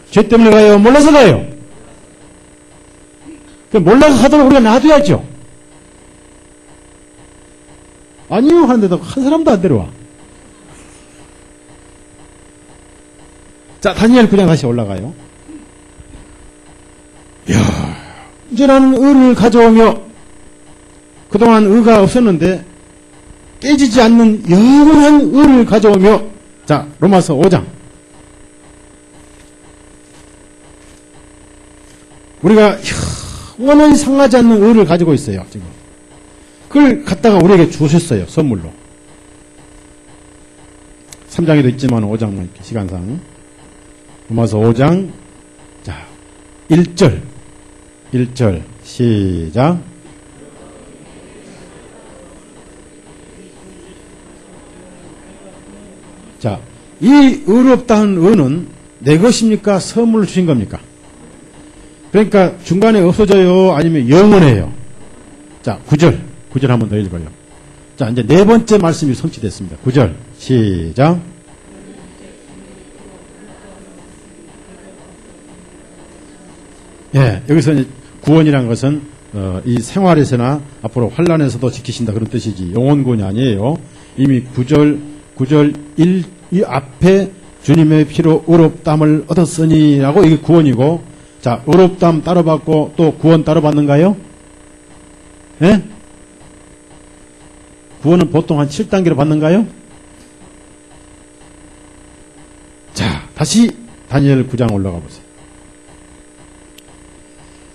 죄 때문에 가요? 몰라서 가요? 몰라서 가도록 우리가 놔둬야죠. 아니요 하는데도 한 사람도 안 데려와. 자, 다니엘 9장 다시 올라가요. 이야, 이제 나는 의를 가져오며 그동안 의가 없었는데 깨지지 않는 영원한 의를 가져오며, 자, 로마서 5장. 우리가 영원히 상하지 않는 의를 가지고 있어요, 지금. 그걸 갖다가 우리에게 주셨어요, 선물로. 3장에도 있지만 5장만 이렇게 시간상. 로마서 5장, 자, 1절, 시작. 자, 이 의롭다는 의는 내 것입니까? 선물로 주신 겁니까? 그러니까 중간에 없어져요? 아니면 영원해요? 자, 9절 한 번 더 읽어요. 자, 이제 네 번째 말씀이 성취됐습니다. 9절, 시작. 예, 여기서 이제 구원이란 것은 이 생활에서나 앞으로 환란에서도 지키신다 그런 뜻이지 영원 구원이 아니에요. 이미 9절 1, 이 앞에 주님의 피로 의롭담을 얻었으니라고 이게 구원이고, 자, 의롭담 따로 받고 또 구원 따로 받는가요? 예? 구원은 보통 한 7단계로 받는가요? 자, 다시 다니엘 9장 올라가 보세요.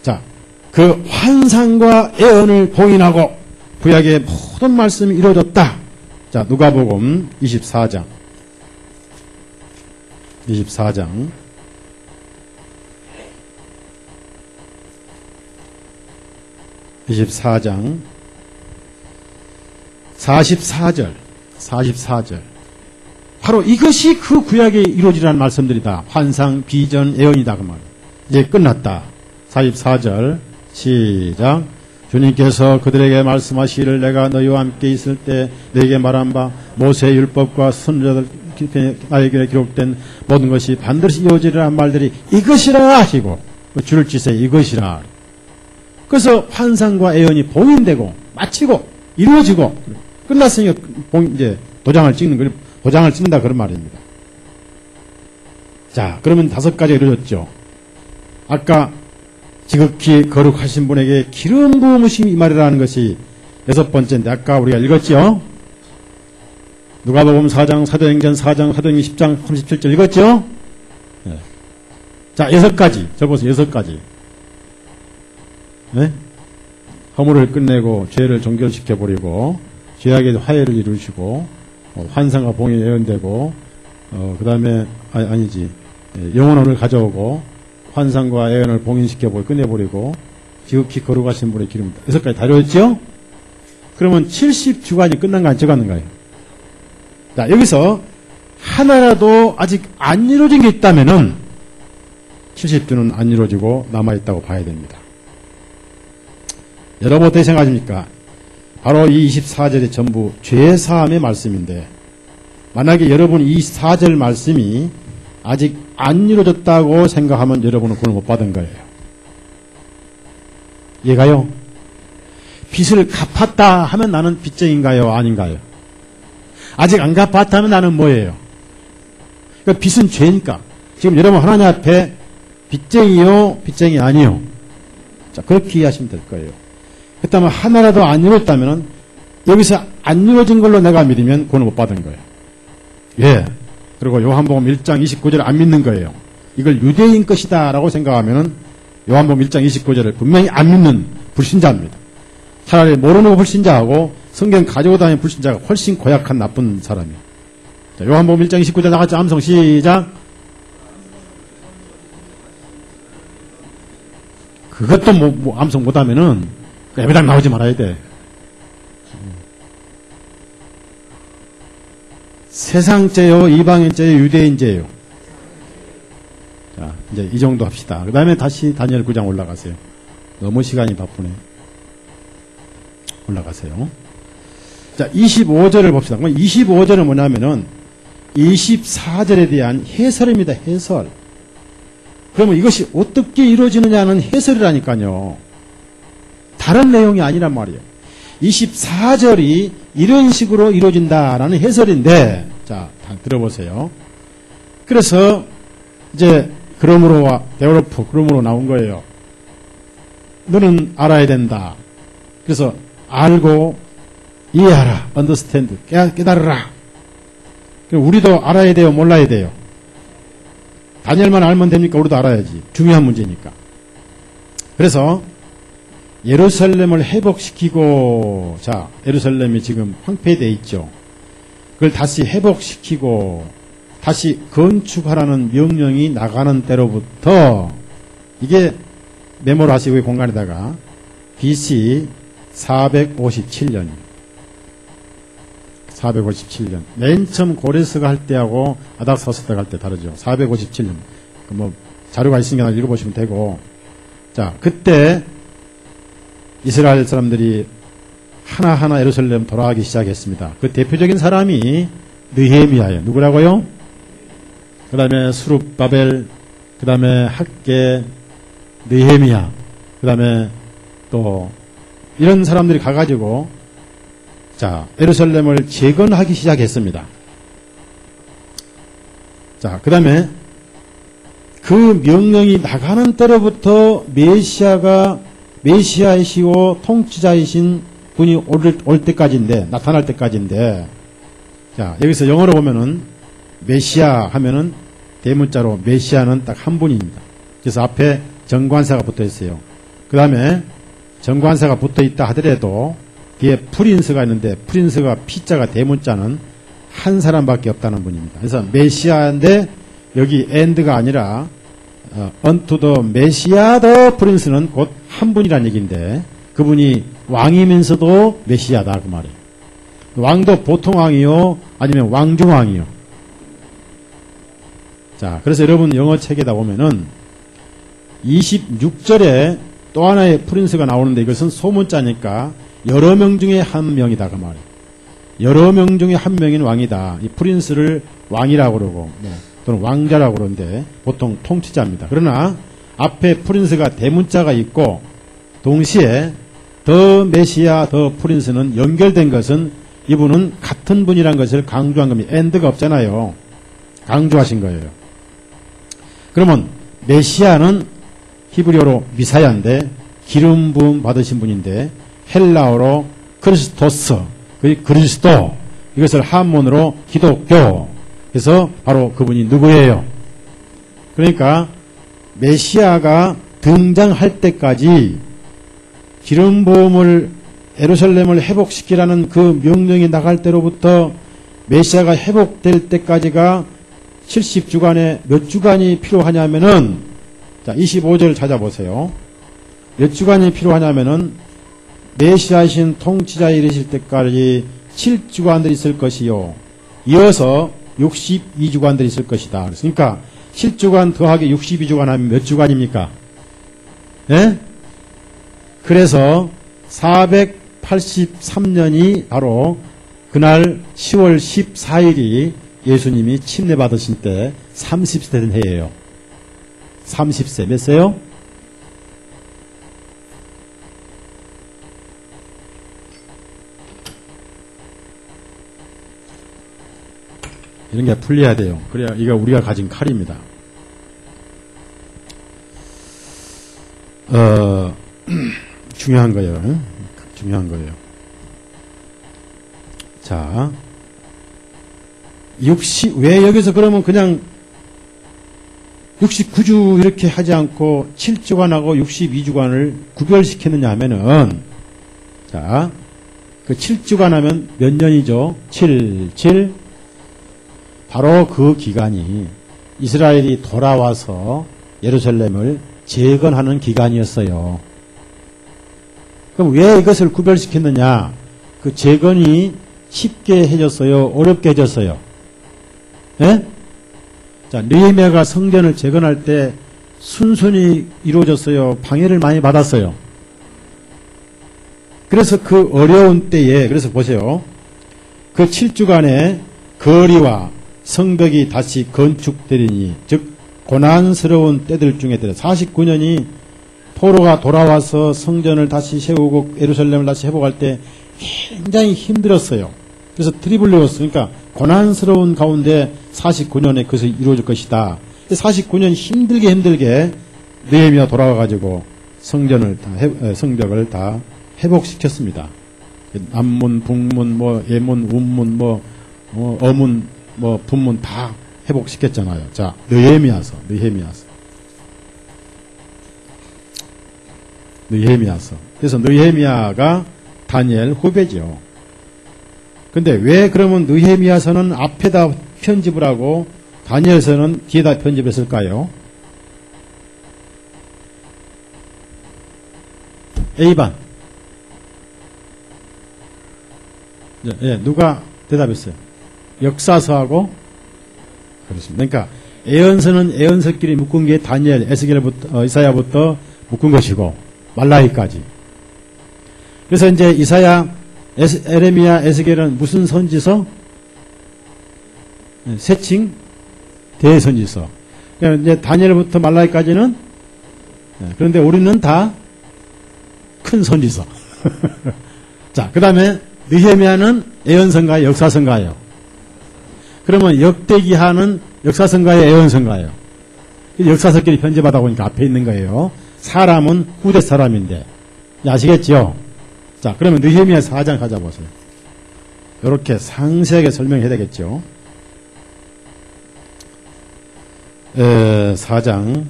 자, 그 환상과 예언을 봉인하고 구약의 모든 말씀이 이루어졌다. 자, 누가복음 24장. 44절. 바로 이것이 그 구약에 이루어지라는 말씀들이다. 환상, 비전, 예언이다. 그 말. 이제 끝났다. 44절 시작. 주님께서 그들에게 말씀하시기를 내가 너희와 함께 있을 때 너희에게 말한 바 모세의 율법과 선지자들 나에게 기록된 모든 것이 반드시 이루어지리라는 말들이 이것이라 하시고 줄을 치세요. 이것이라. 그래서 환상과 예언이 봉인되고 마치고 이루어지고 끝났으니까 이제 도장을 찍는다 그런 말입니다. 자, 그러면 5가지가 이루어졌죠. 아까 지극히 거룩하신 분에게 기름 부으심이 이 말이라는 것이 6번째인데 아까 우리가 읽었죠. 누가복음 4장, 사도행전 4장, 사도행전 10장 37절 읽었죠. 네. 자, 6가지. 저 보세요. 6가지. 네? 허물을 끝내고 죄를 종결시켜버리고 죄악의 화해를 이루시고 환상과 봉이 예언되고 그 다음에 아니지 영원을 가져오고 환상과 예언을 봉인시켜버리고 끝내버리고 지극히 거룩하신 분의 기름이다. 6가지 다 이루어졌죠? 그러면 70주간이 끝난 거 아니죠? 갔는가요? 자, 여기서 하나라도 아직 안 이루어진 게 있다면은 70주는 안 이루어지고 남아있다고 봐야 됩니다. 여러분 어떻게 생각하십니까? 바로 이 24절이 전부 죄사함의 말씀인데 만약에 여러분 이 4절 말씀이 아직 안 이루어졌다고 생각하면 여러분은 구원을 못 받은 거예요. 이해가요? 빚을 갚았다 하면 나는 빚쟁인가요? 아닌가요? 아직 안 갚았다 하면 나는 뭐예요? 그러니까 빚은 죄니까. 지금 여러분 하나님 앞에 빚쟁이요? 빚쟁이 아니요? 자, 그렇게 이해하시면 될 거예요. 그렇다면 하나라도 안 이루었다면 여기서 안 이루어진 걸로 내가 믿으면 구원을 못 받은 거예요. 예. 그리고 요한복음 1장 29절을 안 믿는 거예요. 이걸 유대인 것이다 라고 생각하면 요한복음 1장 29절을 분명히 안 믿는 불신자입니다. 차라리 모르는 불신자하고 성경 가지고 다니는 불신자가 훨씬 고약한 나쁜 사람이에요. 자, 요한복음 1장 29절 나갔죠. 암송 시작. 그것도 암송 못하면은 예배당 나오지 말아야 돼. 세상죄요, 이방인죄요, 유대인죄요. 자, 이제 이 정도 합시다. 그 다음에 다시 다니엘 9장 올라가세요. 너무 시간이 바쁘네. 올라가세요. 자, 25절을 봅시다. 그럼 25절은 뭐냐면은 24절에 대한 해설입니다. 해설. 그러면 이것이 어떻게 이루어지느냐는 해설이라니까요. 다른 내용이 아니란 말이에요. 24절이 이런 식으로 이루어진다라는 해설인데, 자, 다 들어보세요. 그래서 이제 그러므로와 데벨로프 그러므로 나온 거예요. 너는 알아야 된다. 그래서 알고 이해하라. understand. 깨달으라. 우리도 알아야 돼요? 몰라야 돼요? 다니엘만 알면 됩니까? 우리도 알아야지. 중요한 문제니까. 그래서 예루살렘을 회복시키고, 자, 예루살렘이 지금 황폐되어 있죠. 그걸 다시 회복시키고 다시 건축하라는 명령이 나가는 때로부터, 이게 메모를 하시고 공간에다가 BC 457년. 457년. 맨 처음 고레스가 할 때하고 아닥사스다가 할 때 다르죠. 457년. 뭐 자료가 있으니까 읽어보시면 되고. 자, 그때 이스라엘 사람들이 하나하나 예루살렘 돌아가기 시작했습니다. 그 대표적인 사람이 느헤미야예요. 누구라고요? 그 다음에 수룹바벨, 그 다음에 학계, 느헤미야, 그 다음에 또 이런 사람들이 가가지고, 자, 예루살렘을 재건하기 시작했습니다. 자, 그 다음에 그 명령이 나가는 때로부터 메시아이시오 통치자이신 분이 올 때까지인데, 나타날 때까지인데, 자, 여기서 영어로 보면은 메시아 하면은 대문자로 메시아는 딱 한 분입니다. 그래서 앞에 정관사가 붙어 있어요. 그 다음에 정관사가 붙어 있다 하더라도 뒤에 프린스가 있는데, 프린스가 P자가 대문자는 한 사람밖에 없다는 분입니다. 그래서 메시아인데 여기 and가 아니라 unto the 메시아 the 프린스는 곧 한 분이라는 얘기인데, 그분이 왕이면서도 메시아다 그 말이에요. 왕도 보통 왕이요 아니면 왕중왕이요. 자, 그래서 여러분 영어 책에다 보면은 26절에 또 하나의 프린스가 나오는데, 이것은 소문자니까 여러 명 중에 한 명이다 그 말이에요. 여러 명 중에 한 명인 왕이다. 이 프린스를 왕이라고 그러고 또는 왕자라고 그러는데 보통 통치자입니다. 그러나 앞에 프린스가 대문자가 있고 동시에 더 메시아 더 프린스는 연결된 것은 이분은 같은 분이라는 것을 강조한 겁니다. 엔드가 없잖아요. 강조하신 거예요. 그러면 메시아는 히브리어로 미사야인데 기름 부음 받으신 분인데, 헬라어로 크리스토스, 그리스도, 이것을 한문으로 기독교. 그래서 바로 그분이 누구예요? 그러니까 메시아가 등장할 때까지 기름 부음을 예루살렘을 회복시키라는 그 명령이 나갈 때로부터 메시아가 회복될 때까지가 70주간에 몇 주간이 필요하냐면은, 자, 25절 찾아보세요. 몇 주간이 필요하냐면은 메시아이신 통치자에 이르실 때까지 7주간들이 있을 것이요. 이어서 62주간들이 있을 것이다. 그러니까 7주간 더하기 62주간 하면 몇 주간입니까? 예? 그래서 483년이 바로 그날 10월 14일이 예수님이 침례 받으신 때 30세 된 해예요. 30세. 몇 세요? 이런 게 풀려야 돼요. 그래야 이거 우리가 가진 칼입니다. 중요한 거예요. 중요한 거예요. 자, 왜 여기서 그러면 그냥 69주 이렇게 하지 않고 7주간하고 62주간을 구별시켰느냐 하면은, 자, 그 7주간 하면 몇 년이죠? 7. 바로 그 기간이 이스라엘이 돌아와서 예루살렘을 재건하는 기간이었어요. 그럼 왜 이것을 구별시켰느냐? 그 재건이 쉽게 해졌어요? 어렵게 해졌어요? 예? 자, 느헤미야가 성전을 재건할 때 순순히 이루어졌어요? 방해를 많이 받았어요? 그래서 그 어려운 때에, 그래서 보세요. 그 7주간의 거리와 성벽이 다시 건축되리니 즉 고난스러운 때들 중에 49년이 포로가 돌아와서 성전을 다시 세우고 예루살렘을 다시 회복할 때 굉장히 힘들었어요. 그래서 트리블레오스, 그러니까 고난스러운 가운데 49년에 그것이 이루어질 것이다. 49년 힘들게 느헤미야 돌아와가지고 성벽을 다 회복시켰습니다. 남문, 북문, 예문, 운문, 어문, 분문 다 회복시켰잖아요. 자, 느헤미야서. 그래서 느헤미야가 다니엘 후배죠. 근데 왜 그러면 느헤미야서는 앞에다 편집을 하고 다니엘서는 뒤에다 편집했을까요? A반. 예, 누가 대답했어요? 역사서하고 그렇습니다. 그러니까 예언서는 예언서끼리 묶은 게 다니엘, 에스겔부터 이사야부터 묶은 것이고 말라기까지. 그래서 이제 이사야, 에레미야, 에스겔은 무슨 선지서? 세칭 대선지서. 그러니까 이제 다니엘부터 말라기까지는 그런데 우리는 다 큰 선지서. 자, 그다음에 느헤미야는 예언서인가요, 역사서인가요? 그러면 역대기하는 역사서인가요, 예언서인가요? 역사서끼리 편집하다 보니까 앞에 있는 거예요. 사람은 후대 사람인데. 아시겠죠? 자, 그러면 느헤미야 4장 가져보세요. 이렇게 상세하게 설명해야 되겠죠. 4장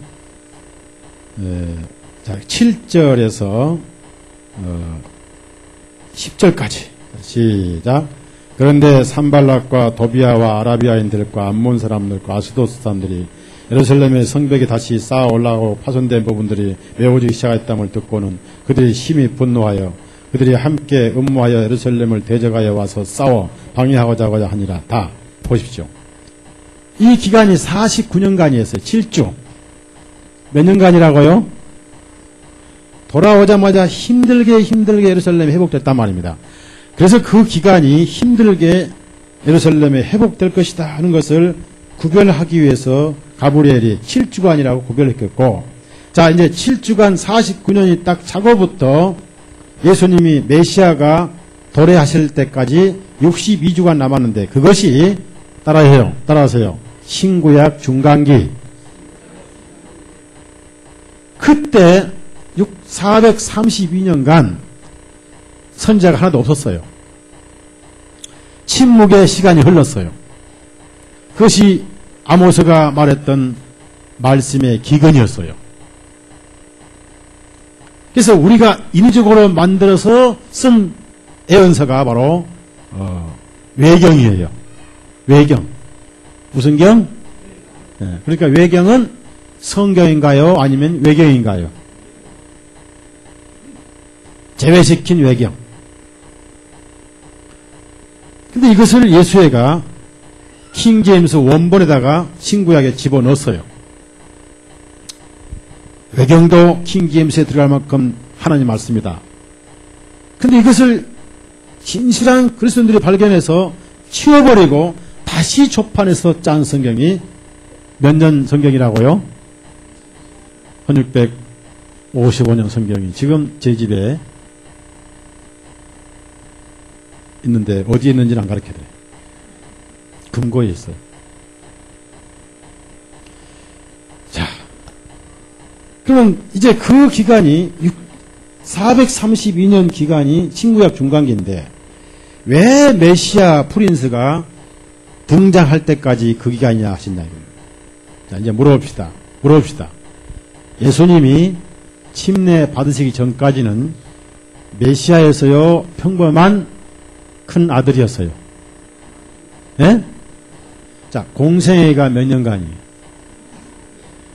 7절에서 10절까지 시작. 그런데 산발락과 도비아와 아라비아인들과 암몬 사람들과 아스도스 사람들이 예루살렘의 성벽이 다시 쌓아 올라가고 파손된 부분들이 메워지기 시작했다는 듣고는 그들이 심히 분노하여 그들이 함께 음모하여 예루살렘을 대적하여 와서 싸워 방해하고자 하니라. 다 보십시오. 이 기간이 49년간이었어요. 7주. 몇 년간이라고요? 돌아오자마자 힘들게 예루살렘이 회복됐단 말입니다. 그래서 그 기간이 힘들게 예루살렘에 회복될 것이다 하는 것을 구별하기 위해서 가브리엘이 7주간이라고 구별했겠고, 자, 이제 7주간 49년이 딱 차고부터 예수님이 메시아가 도래하실 때까지 62주간 남았는데 그것이 따라하세요. 신구약 중간기. 그때 432년간 선지자가 하나도 없었어요. 침묵의 시간이 흘렀어요. 그것이 아모스가 말했던 말씀의 기근이었어요. 그래서 우리가 인위적으로 만들어서 쓴 예언서가 바로 외경이에요. 외경. 무슨 경? 네, 그러니까 외경은 성경인가요? 아니면 외경인가요? 제외시킨 외경. 근데 이것을 예수회가 킹제임스 원본에다가 신구약에 집어넣었어요. 외경도 킹제임스에 들어갈 만큼 하나님 말씀이다. 근데 이것을 진실한 그리스도인들이 발견해서 치워버리고 다시 조판해서 짠 성경이 몇 년 성경이라고요? 1655년 성경이 지금 제 집에 있는데 어디에 있는지는 안 가르쳐드려요. 금고에 있어요. 자, 그러면 이제 그 기간이 432년 기간이 신구약 중간기인데 왜 메시아 프린스가 등장할 때까지 그 기간이냐 하시냐. 자, 이제 물어봅시다. 예수님이 침례 받으시기 전까지는 메시아였어요? 평범한 큰 아들이었어요? 예? 자, 공생애가 몇 년간이에요?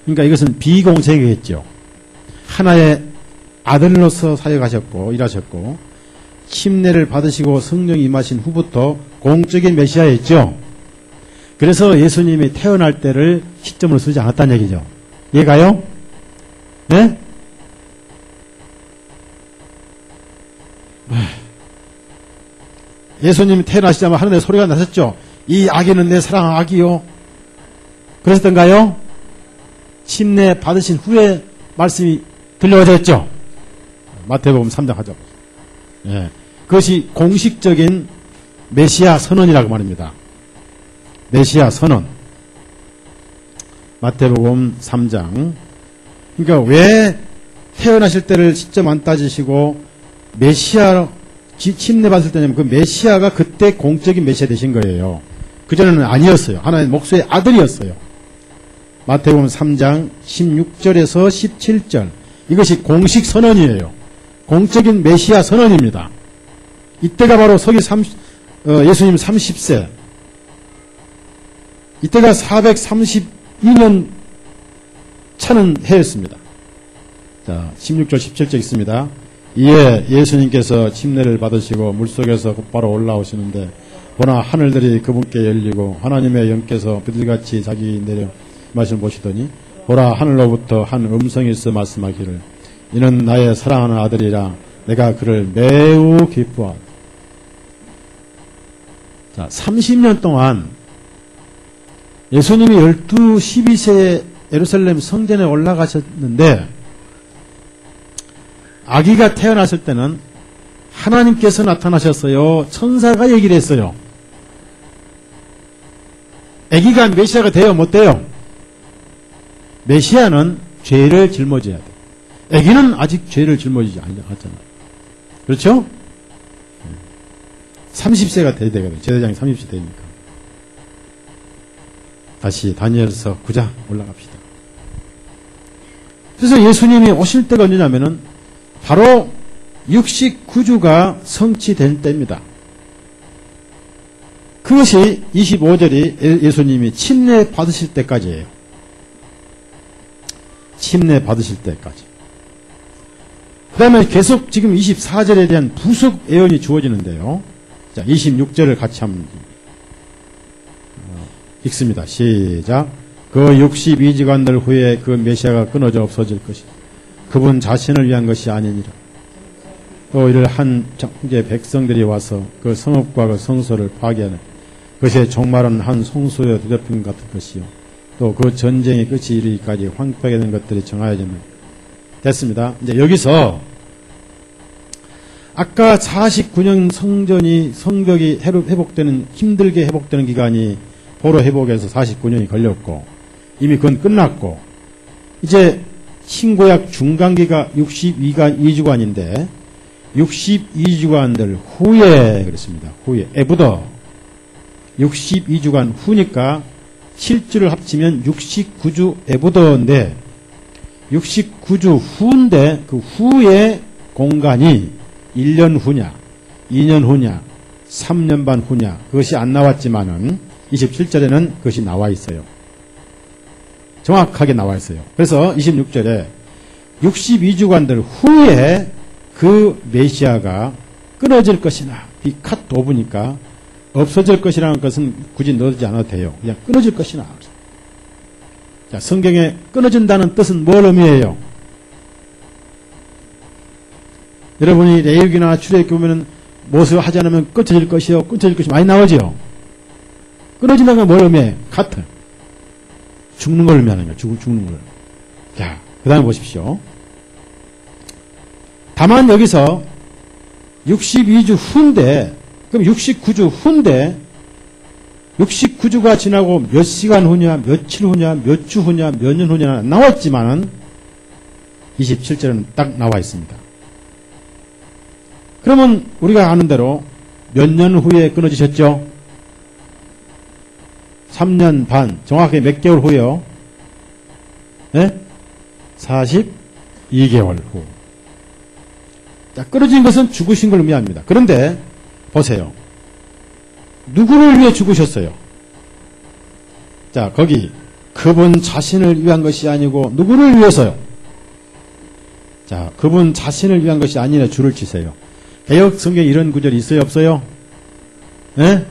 그러니까 이것은 비공생애겠죠. 하나의 아들로서 사역하셨고 일하셨고 침례를 받으시고 성령이 임하신 후부터 공적인 메시아였죠. 그래서 예수님이 태어날 때를 시점으로 쓰지 않았다는 얘기죠. 이해가요? 네? 예수님이 태어나시자마자 하늘에 소리가 나셨죠. 이 아기는 내 사랑하는 아기요. 그랬던가요? 침례 받으신 후에 말씀이 들려오셨죠? 마태복음 3장 하죠. 예. 그것이 공식적인 메시아 선언이라고 말입니다. 메시아 선언. 마태복음 3장. 그러니까 왜 태어나실 때를 시점 안 따지시고 메시아 침례 받을 때냐면 그 메시아가 그때 공적인 메시아 되신 거예요. 그전에는 아니었어요. 하나님의 목소의 아들이었어요. 마태복음 3장 16절에서 17절. 이것이 공식 선언이에요. 공적인 메시아 선언입니다. 이때가 바로 예수님 30세. 이때가 432년 차는 해였습니다. 자, 16절, 17절 있습니다. 이에 예수님께서 침례를 받으시고 물속에서 곧바로 올라오시는데 보나 하늘들이 그분께 열리고 하나님의 영께서 비둘기같이 자기 내려 말씀을 보시더니 보라 하늘로부터 한 음성이 있어 말씀하기를 이는 나의 사랑하는 아들이라 내가 그를 매우 기뻐하다. 자, 30년 동안 예수님이 12세에 예루살렘 성전에 올라가셨는데 아기가 태어났을 때는 하나님께서 나타나셨어요? 천사가 얘기를 했어요? 아기가 메시아가 돼요? 못 돼요? 메시아는 죄를 짊어져야 돼. 아기는 아직 죄를 짊어지지 않았잖아. 그렇죠? 30세가 돼야 되거든요. 제사장이 30세 되니까. 다시 다니엘서 9장 올라갑시다. 그래서 예수님이 오실 때가 언제냐면은 바로 69주가 성취된 때입니다. 그것이 25절이 예수님이 침례 받으실 때까지예요. 침례 받으실 때까지. 그 다음에 계속 지금 24절에 대한 부속 예언이 주어지는데요. 자, 26절을 같이 한번 읽습니다. 시작. 그 62지간들 후에 그 메시아가 끊어져 없어질 것이 그분 자신을 위한 것이 아니니라. 또 이를 한 장제 백성들이 와서 그 성읍과 그 성소를 파괴하는 그것의 종말은 한 송수여 뒤덮인 같은 것이요. 또 그 전쟁의 끝이 이르기까지 황폐하게 된 것들이 정하여지는 됐습니다. 이제 여기서 아까 49년 성벽이 회복되는 힘들게 회복되는 기간이 포로 회복에서 49년이 걸렸고 이미 그건 끝났고 이제 신구약 중간기가 62주간인데 62주간들 후에 그랬습니다. 후에 에브더 62주간 후니까 7주를 합치면 69주 에브더인데 69주 후인데 그 후의 공간이 1년 후냐 2년 후냐 3년 반 후냐 그것이 안 나왔지만은 27절에는 그것이 나와 있어요. 정확하게 나와 있어요. 그래서 26절에 62주간들 후에 그 메시아가 끊어질 것이나 비캇 도브니까 없어질 것이라는 것은 굳이 넣지 않아도 돼요. 그냥 끊어질 것이나. 자, 성경에 끊어진다는 뜻은 뭘 의미해요? 여러분이 레위기나 출애굽기 보면은 무엇을 하지 않으면 끊어질 것이요, 끊어질 것이 많이 나오죠. 끊어진다는 건 뭘 의미해? 카트. 죽는 걸 의미하는 거예요. 죽는 걸. 자, 그 다음에 보십시오. 다만 여기서 62주 후인데, 그럼 69주 후인데, 69주가 지나고 몇 시간 후냐, 며칠 후냐, 몇 주 후냐, 몇 년 후냐 나왔지만은 27절은 딱 나와 있습니다. 그러면 우리가 아는 대로 몇 년 후에 끊어지셨죠? 3년 반, 정확하게 몇 개월 후요? 네? 42개월 후. 자, 끊어진 것은 죽으신 걸 의미합니다. 그런데 보세요. 누구를 위해 죽으셨어요? 자, 거기 그분 자신을 위한 것이 아니고 누구를 위해서요? 자, 그분 자신을 위한 것이 아니라 줄을 치세요. 개역 성경에 이런 구절이 있어요? 없어요? 네?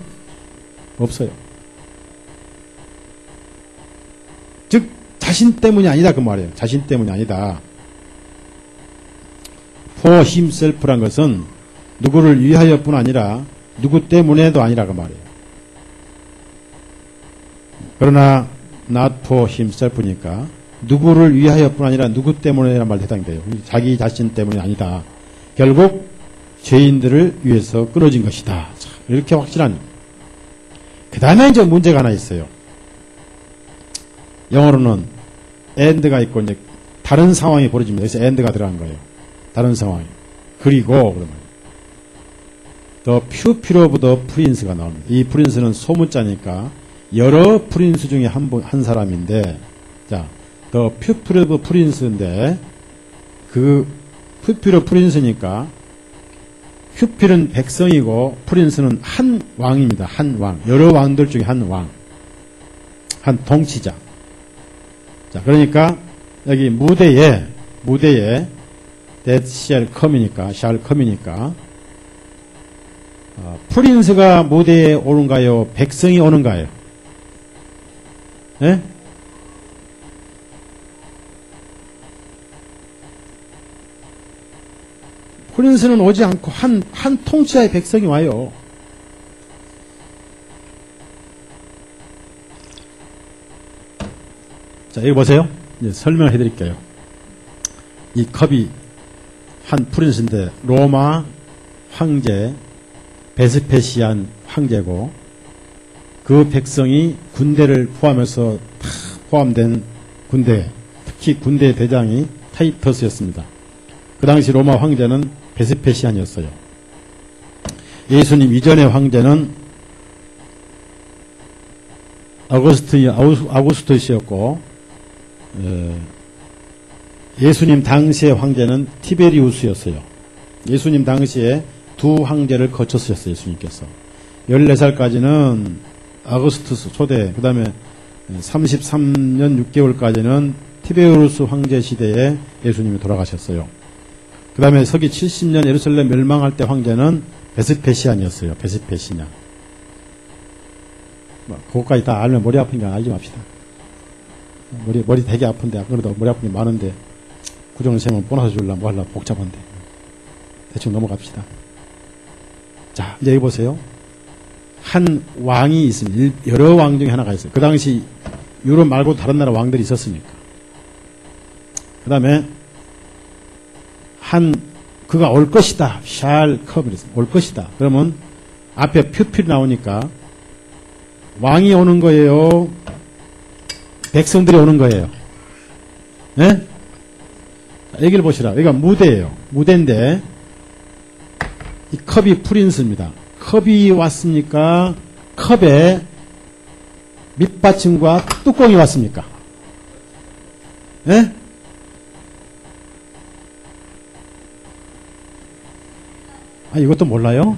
없어요. 즉 자신 때문이 아니다 그 말이에요. 자신 때문이 아니다. For himself란 것은 누구를 위하여뿐 아니라 누구 때문에도 아니라 그 말이에요. 그러나 not for himself니까 누구를 위하여뿐 아니라 누구 때문에란 말도 해당이 돼요. 자기 자신 때문이 아니다. 결국 죄인들을 위해서 끊어진 것이다. 자, 이렇게 확실한. 그 다음에 이제 문제가 하나 있어요. 영어로는 and가 있고 이제 다른 상황이 벌어집니다. 그래서 and가 들어간 거예요. 다른 상황이. 그리고 그러면 the pupil of the prince가 나옵니다. 이 prince는 소문자니까 여러 프린스 중에 한 사람인데, 자, the pupil of prince인데 그 pupil of prince니까 퓨필은 백성이고 프린스는 한 왕입니다. 한 왕. 여러 왕들 중에 한 왕. 한 통치자. 자, 그러니까 여기 무대에 that shall come이니까 프린스가 무대에 오는가요? 백성이 오는가요? 예? 프린스는 오지 않고 한 통치자의 백성이 와요. 자, 여기 보세요. 이제 설명을 해드릴게요. 이 컵이 한 프린스인데 로마 황제 베스페시안 황제고 그 백성이 군대를 포함해서 다 포함된 군대, 특히 군대 대장이 타이터스였습니다. 그 당시 로마 황제는 베스페시안이었어요. 예수님 이전의 황제는 아우구스투스였고 예수님 당시의 황제는 티베리우스였어요. 예수님 당시에 두 황제를 거쳤었어요. 예수님께서 14살까지는 아우구스투스 초대, 그 다음에 33년 6개월까지는 티베리우스 황제 시대에 예수님이 돌아가셨어요. 그 다음에 서기 70년 예루살렘 멸망할 때 황제는 베스페시안이었어요. 베스페시안. 그것까지 다 알면 머리 아픈가 알지 맙시다. 머리 되게 아픈데, 그래도 머리 아픈 게 많은데, 구정을 세면 보너스 줄라 뭐 할라 복잡한데. 대충 넘어갑시다. 자, 이제 여기 보세요. 한 왕이 있습니다. 여러 왕 중에 하나가 있어요. 그 당시 유럽 말고 다른 나라 왕들이 있었으니까. 그 다음에 그가 올 것이다. shall come. 올 것이다. 그러면 앞에 퓨필이 나오니까 왕이 오는 거예요. 백성들이 오는 거예요. 네? 여기를 보시라. 여기가 무대예요. 무대인데 이 컵이 프린스입니다. 컵이 왔으니까 컵에 밑받침과 뚜껑이 왔습니까? 네? 아, 이것도 몰라요?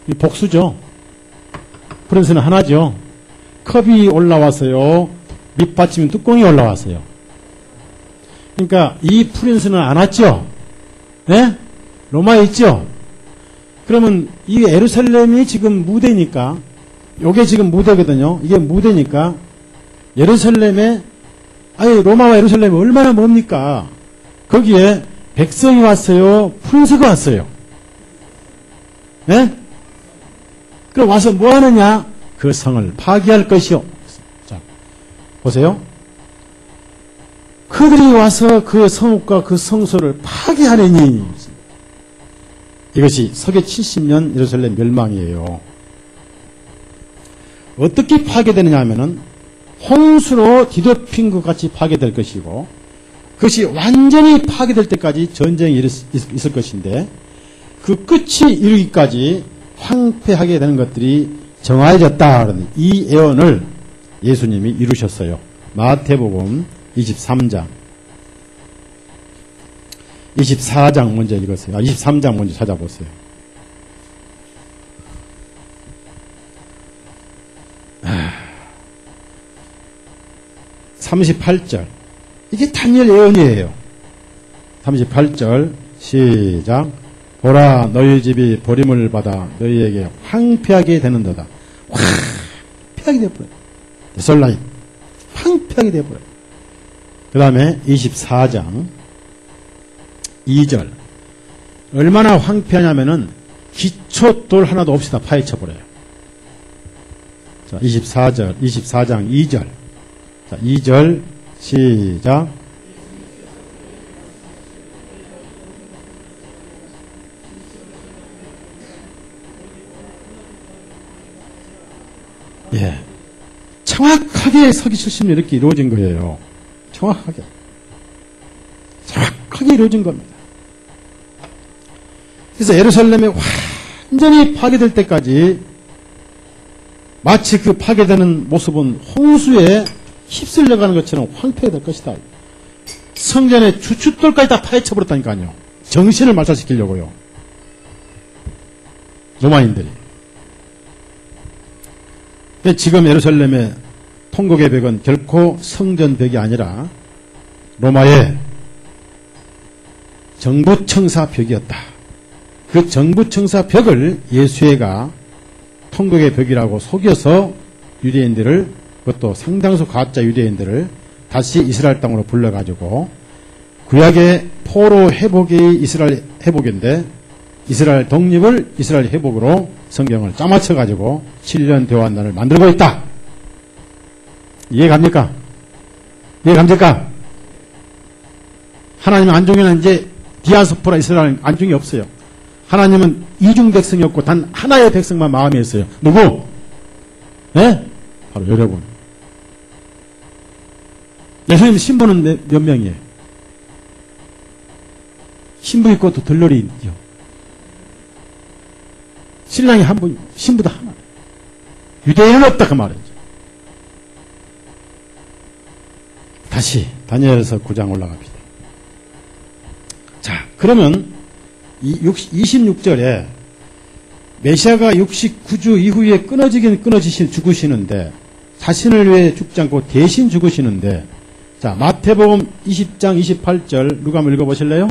이 복수죠. 프린스는 하나죠. 컵이 올라왔어요. 밑받침 뚜껑이 올라왔어요. 그러니까 이 프린스는 안 왔죠. 네? 로마에 있죠. 그러면 이 예루살렘이 지금 무대니까, 요게 지금 무대거든요. 이게 무대니까 예루살렘에, 아니 로마와 예루살렘이 얼마나 멉니까? 거기에 백성이 왔어요. 프린스가 왔어요. 네? 그럼 와서 뭐 하느냐? 그 성을 파괴할 것이요. 자, 보세요. 그들이 와서 그 성읍과 그 성소를 파괴하려니. 이것이 서기 70년 예루살렘 멸망이에요. 어떻게 파괴되느냐 하면은 홍수로 뒤덮인 것 같이 파괴될 것이고, 그것이 완전히 파괴될 때까지 전쟁이 있을 것인데, 그 끝이 이르기까지 황폐하게 되는 것들이 정해졌다. 이 예언을 예수님이 이루셨어요. 마태복음 23장. 24장 먼저 읽었어요. 23장 먼저 찾아보세요. 아, 38절. 이게 다니엘 예언이에요. 38절 시작. 보라, 너희 집이 버림을 받아 너희에게 황폐하게 되는도다. 황폐하게 되어버려요. 데솔라잇. 황폐하게 되어버려요. 그 다음에 24장 2절. 얼마나 황폐하냐면은 기초돌 하나도 없이 다 파헤쳐버려요. 자, 24장 2절. 자, 2절 시작. 예. 정확하게 서기 70년 이렇게 이루어진 거예요. 정확하게 이루어진 겁니다. 그래서 예루살렘이 완전히 파괴될 때까지 마치 그 파괴되는 모습은 홍수에 휩쓸려가는 것처럼 황폐될 것이다. 성전의 주춧돌까지 다 파헤쳐버렸다니까요. 정신을 말살시키려고요. 로마인들이. 지금 예루살렘의 통곡의 벽은 결코 성전 벽이 아니라 로마의 정부청사 벽이었다. 그 정부청사 벽을 예수회가 통곡의 벽이라고 속여서 유대인들을, 그것도 상당수 가짜 유대인들을 다시 이스라엘 땅으로 불러가지고 구약의 포로 회복이 이스라엘 회복인데 이스라엘 독립을 이스라엘 회복으로 성경을 짜맞춰가지고 7년 대환란을 만들고 있다. 이해갑니까? 이해갑니까? 하나님 안중에는 이제 디아스포라 이스라엘 안중이 없어요. 하나님은 이중 백성이 없고 단 하나의 백성만 마음에 있어요. 누구? 네? 바로 여러분. 예수님 신부는 몇 명이에요? 신부 있고 또 들러리 있죠. 신랑이 한 분, 신부도 하나. 유대인은 없다 그 말이죠. 다시 다니엘서 9장 올라갑니다. 자, 그러면 26절에 메시아가 69주 이후에 죽으시는데 자신을 위해 죽지 않고 대신 죽으시는데, 자, 마태복음 20장 28절 누가 한번 읽어보실래요?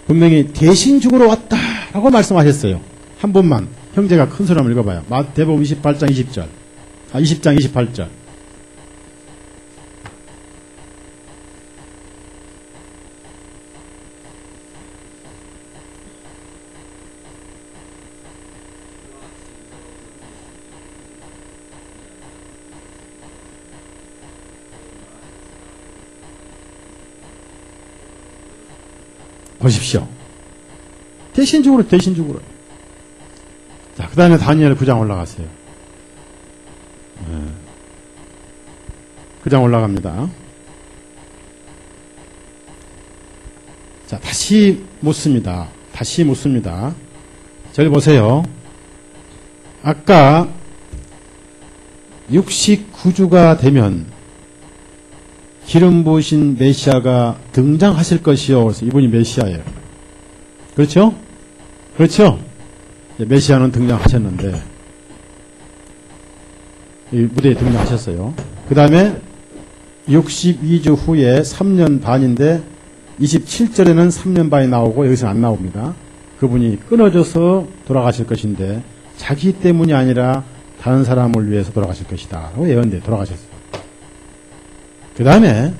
분명히 대신 죽으러 왔다라고 말씀하셨어요. 한 번만 형제가 큰 소리 한번 읽어봐요. 마태복음 28장 20절. 20장 28절. 보십시오. 대신적으로. 자, 그 다음에 다니엘 9장 올라갔어요. 9장 올라갑니다. 자, 다시 묻습니다. 저기 보세요. 아까 69주가 되면 기름 부으신 메시아가 등장하실 것이요. 그래서 이분이 메시아예요. 그렇죠? 메시아는 등장하셨는데 이 무대에 등장하셨어요. 그 다음에 62주 후에 3년 반인데 27절에는 3년 반이 나오고 여기서는 안 나옵니다. 그분이 끊어져서 돌아가실 것인데 자기 때문이 아니라 다른 사람을 위해서 돌아가실 것이다 라고 예언돼 돌아가셨어요. 그 다음에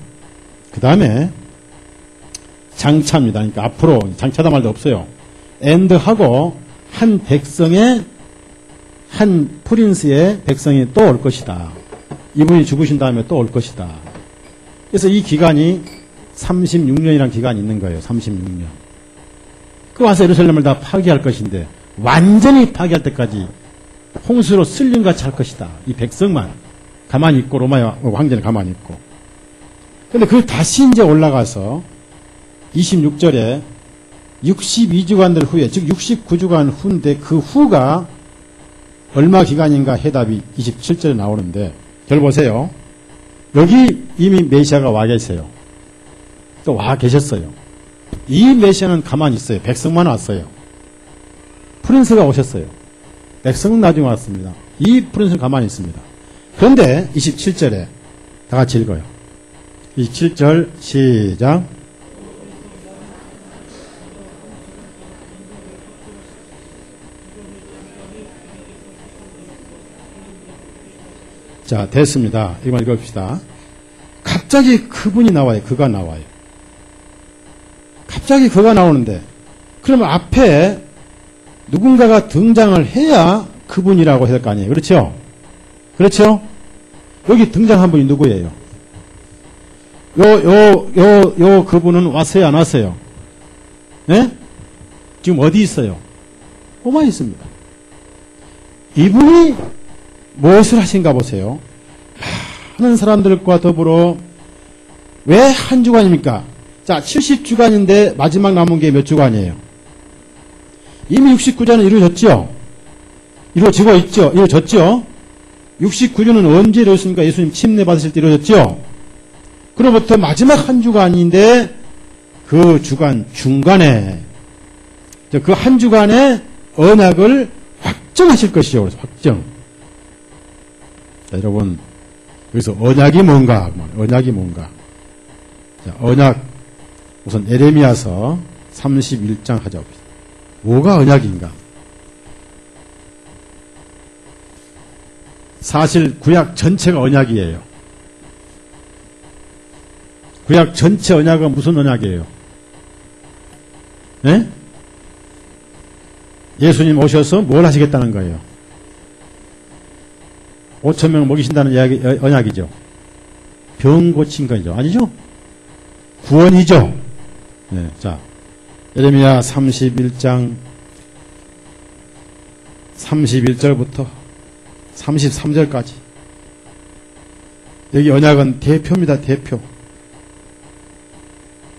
장차입니다. 그러니까 앞으로 장차다 말도 없어요. 엔드하고 한 백성의, 한 프린스의 백성이 또 올 것이다. 이분이 죽으신 다음에 또 올 것이다. 그래서 이 기간이 36년이라는 기간이 있는 거예요. 36년. 그 와서 예루살렘을 다 파괴할 것인데 완전히 파괴할 때까지 홍수로 쓸림같이 할 것이다. 이 백성만 가만히 있고 로마 황제는 가만히 있고. 근데 그걸 다시 이제 올라가서 26절에 62주간들 후에, 즉 69주간 후인데 그 후가 얼마 기간인가 해답이 27절에 나오는데, 절 보세요. 여기 이미 메시아가 와 계세요. 또 와 계셨어요. 이 메시아는 가만히 있어요. 백성만 왔어요. 프린스가 오셨어요. 백성은 나중에 왔습니다. 이 프린스는 가만히 있습니다. 그런데 27절에 다 같이 읽어요. 27절 시작. 자, 됐습니다. 이거 읽어봅시다. 갑자기 그분이 나와요. 그가 나와요. 갑자기 그가 나오는데, 그러면 앞에 누군가가 등장을 해야 그분이라고 해야 될 거 아니에요. 그렇죠? 그렇죠? 여기 등장한 분이 누구예요? 그분은 왔어요, 안 왔어요? 네? 지금 어디 있어요? 오마 있습니다. 이분이 무엇을 하신가 보세요. 많은 사람들과 더불어 왜 한 주간입니까? 자, 70주간인데 마지막 남은 게 몇 주간이에요? 이미 69주는 이루어졌죠? 이루어지고 있죠? 이루어졌죠? 69주는 언제 이루어졌습니까? 예수님 침례 받으실 때 이루어졌죠? 그로부터 마지막 한 주간인데 그 주간 중간에 그 한 주간의 언약을 확정하실 것이죠. 그래서 확정. 자, 여러분 여기서 언약이 뭔가? 언약이 뭔가? 자, 언약 우선 에레미야서 31장 하자고. 뭐가 언약인가? 사실 구약 전체가 언약이에요. 구약 전체 언약은 무슨 언약이에요? 네? 예수님 오셔서 뭘 하시겠다는 거예요? 5,000명 먹이신다는 언약이죠. 병 고친 거죠. 아니죠? 구원이죠. 네, 자, 예레미야 31장 31절부터 33절까지. 여기 언약은 대표입니다. 대표.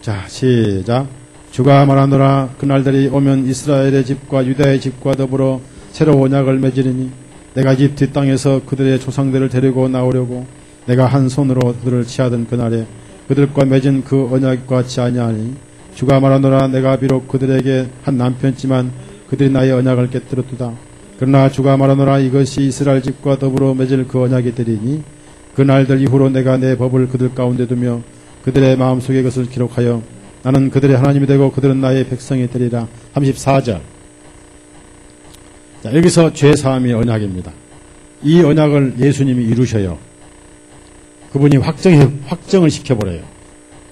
자, 시작. 주가 말하노라. 그날들이 오면 이스라엘의 집과 유다의 집과 더불어 새로운 언약을 맺으리니 내가 이집트 땅에서 그들의 조상들을 데리고 나오려고 내가 한 손으로 그들을 취하던 그날에 그들과 맺은 그 언약과 같이 아니하니 주가 말하노라. 내가 비록 그들에게 한 남편이지만 그들이 나의 언약을 깨뜨렸도다. 그러나 주가 말하노라. 이것이 이스라엘 집과 더불어 맺을 그 언약이 되리니 그날들 이후로 내가 내 법을 그들 가운데 두며 그들의 마음속에 그것을 기록하여 나는 그들의 하나님이 되고 그들은 나의 백성이 되리라. 34절. 자, 여기서 죄사함이 언약입니다. 이 언약을 예수님이 이루셔요. 그분이 확정을 시켜버려요.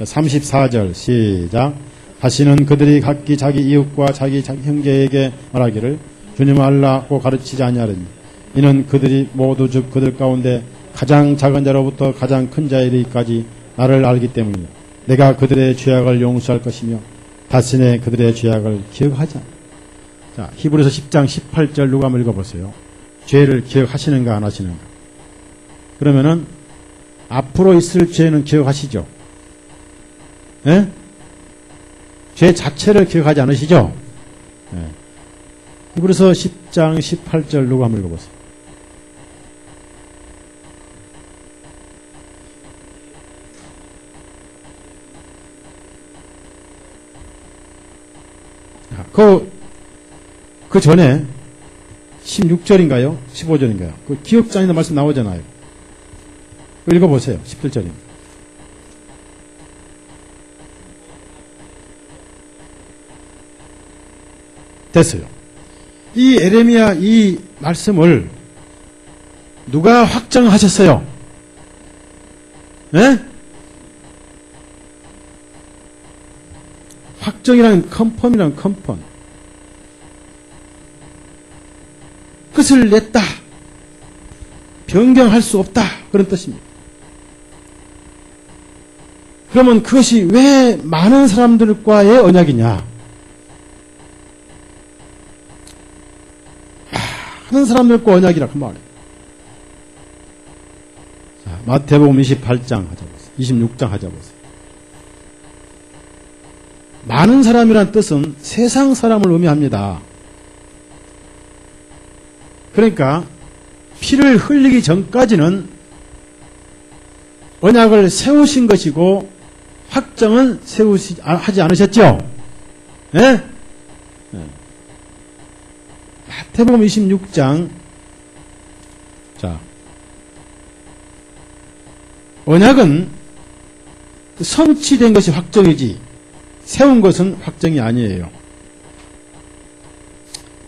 34절 시작. 다시는 그들이 각기 자기 이웃과 자기 형제에게 말하기를 주님 알라고 가르치지 아니하리니 이는 그들이 모두 즉 그들 가운데 가장 작은 자로부터 가장 큰 자에 이르기까지 나를 알기 때문이다. 내가 그들의 죄악을 용서할 것이며 다시는 그들의 죄악을 기억하지 않아. 자, 히브리서 10장 18절 누가 한번 읽어보세요. 죄를 기억하시는가 안 하시는가? 그러면은 앞으로 있을 죄는 기억하시죠? 예? 죄 자체를 기억하지 않으시죠? 예. 히브리서 10장 18절 누가 한번 읽어보세요. 그 전에 16절인가요? 15절인가요? 그 기억장에도 말씀 나오잖아요. 읽어보세요. 17절입니다. 됐어요. 이 에레미야 이 말씀을 누가 확정하셨어요? 예? 확정이라는 컨펌이라는 컨펌. 끝을 냈다. 변경할 수 없다. 그런 뜻입니다. 그러면 그것이 왜 많은 사람들과의 언약이냐? 많은 사람들과 언약이라 그 말이에요. 자, 마태복음 28장 하자보세요. 26장 하자보세요. 많은 사람이란 뜻은 세상 사람을 의미합니다. 그러니까 피를 흘리기 전까지는 언약을 세우신 것이고 확정은 하지 않으셨죠? 예? 네? 마태복음 26장. 자, 언약은 성취된 것이 확정이지 세운 것은 확정이 아니에요.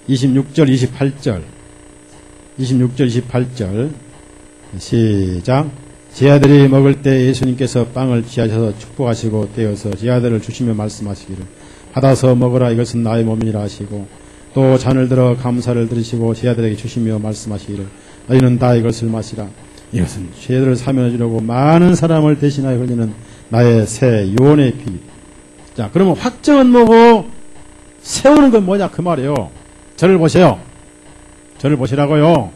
26절 28절 26절 28절 시작. 제 아들이 먹을 때 예수님께서 빵을 취하셔서 축복하시고 떼어서 제 아들을 주시며 말씀하시기를 받아서 먹으라 이것은 나의 몸이라 하시고 또 잔을 들어 감사를 드리시고 제 아들에게 주시며 말씀하시기를 너희는 다 이것을 마시라. 이것은 죄를 사면해 주려고 많은 사람을 대신하여 흘리는 나의 새 유언의 피. 자, 그러면 확정은 뭐고 세우는 건 뭐냐 그 말이에요. 저를 보세요. 저를 보시라고요.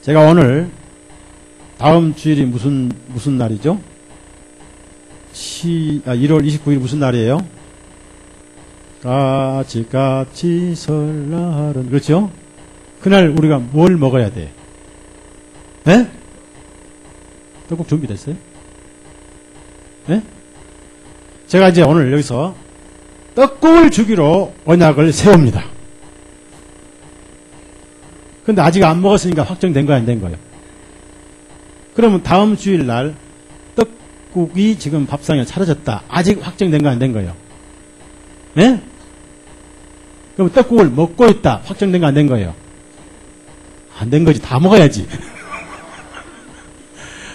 제가 오늘 다음 주일이 무슨 날이죠? 1월 29일 무슨 날이에요? 까치 설날은 그렇죠? 그날 우리가 뭘 먹어야 돼? 예? 떡국 준비됐어요? 예? 제가 이제 오늘 여기서 떡국을 주기로 언약을 세웁니다. 근데 아직 안 먹었으니까 확정된 거야, 안 된 거예요? 그러면 다음 주일 날 떡국이 지금 밥상에 차려졌다. 아직 확정된 거 안 된 거예요? 네? 그럼 떡국을 먹고 있다. 확정된 거 안 된 거예요? 안 된 거지. 다 먹어야지.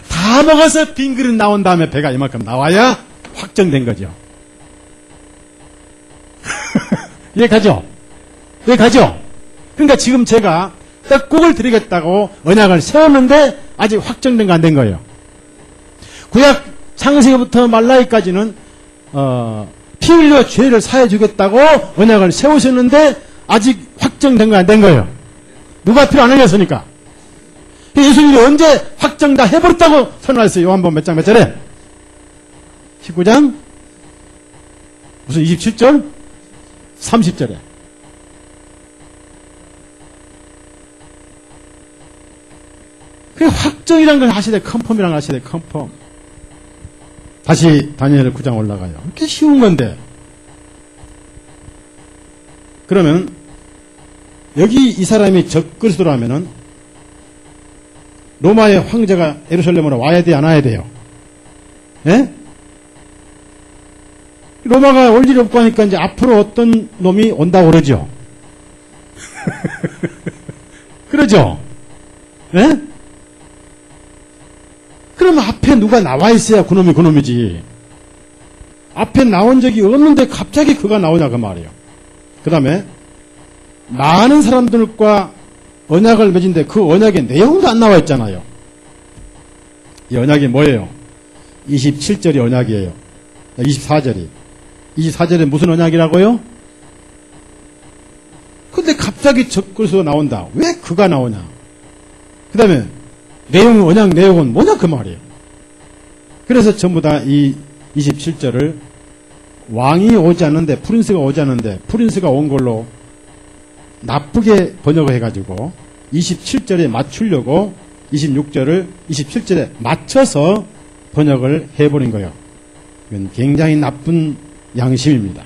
다 먹어서 빈 그릇 나온 다음에 배가 이만큼 나와야 확정된 거죠. 이해가죠? 이해가죠? 그러니까 지금 제가 떡국을 드리겠다고 언약을 세웠는데 아직 확정된 거 안 된 거예요. 구약 창세기부터 말라기까지는 피 흘려 죄를 사해 주겠다고 언약을 세우셨는데 아직 확정된 거 안 된 거예요. 누가 피를 안 흘렸으니까. 예수님이 언제 확정 다 해버렸다고 선언했어요. 요한복음 몇 장 몇 절에? 19장 무슨 27절? 30절에. 그 확정이란 걸 하셔야 돼. 컨펌이란 걸 하셔야 돼. 컨펌. 다시 다니엘 9장 올라가요. 이렇게 쉬운 건데. 그러면 여기 이 사람이 적그리스도라면은 로마의 황제가 예루살렘으로 와야 돼, 안 와야 돼요? 예? 로마가 올 일이 없고 하니까 이제 앞으로 어떤 놈이 온다고 그러죠? 그러죠? 예? 그러면 앞에 누가 나와 있어야 그놈이 그놈이지. 앞에 나온 적이 없는데 갑자기 그가 나오냐 그 말이에요. 그 다음에 많은 사람들과 언약을 맺은데 그 언약의 내용도 안 나와 있잖아요. 이 언약이 뭐예요? 27절이 언약이에요. 24절이. 24절에 무슨 언약이라고요? 근데 갑자기 적그리스도가 나온다. 왜 그가 나오냐? 그 다음에 언약 내용은 뭐냐 그 말이에요. 그래서 전부 다 이 27절을 왕이 오지 않는데 프린스가 오지 않는데 프린스가 온 걸로 나쁘게 번역을 해가지고 27절에 맞추려고 26절을 27절에 맞춰서 번역을 해버린 거예요. 이건 굉장히 나쁜 양심입니다.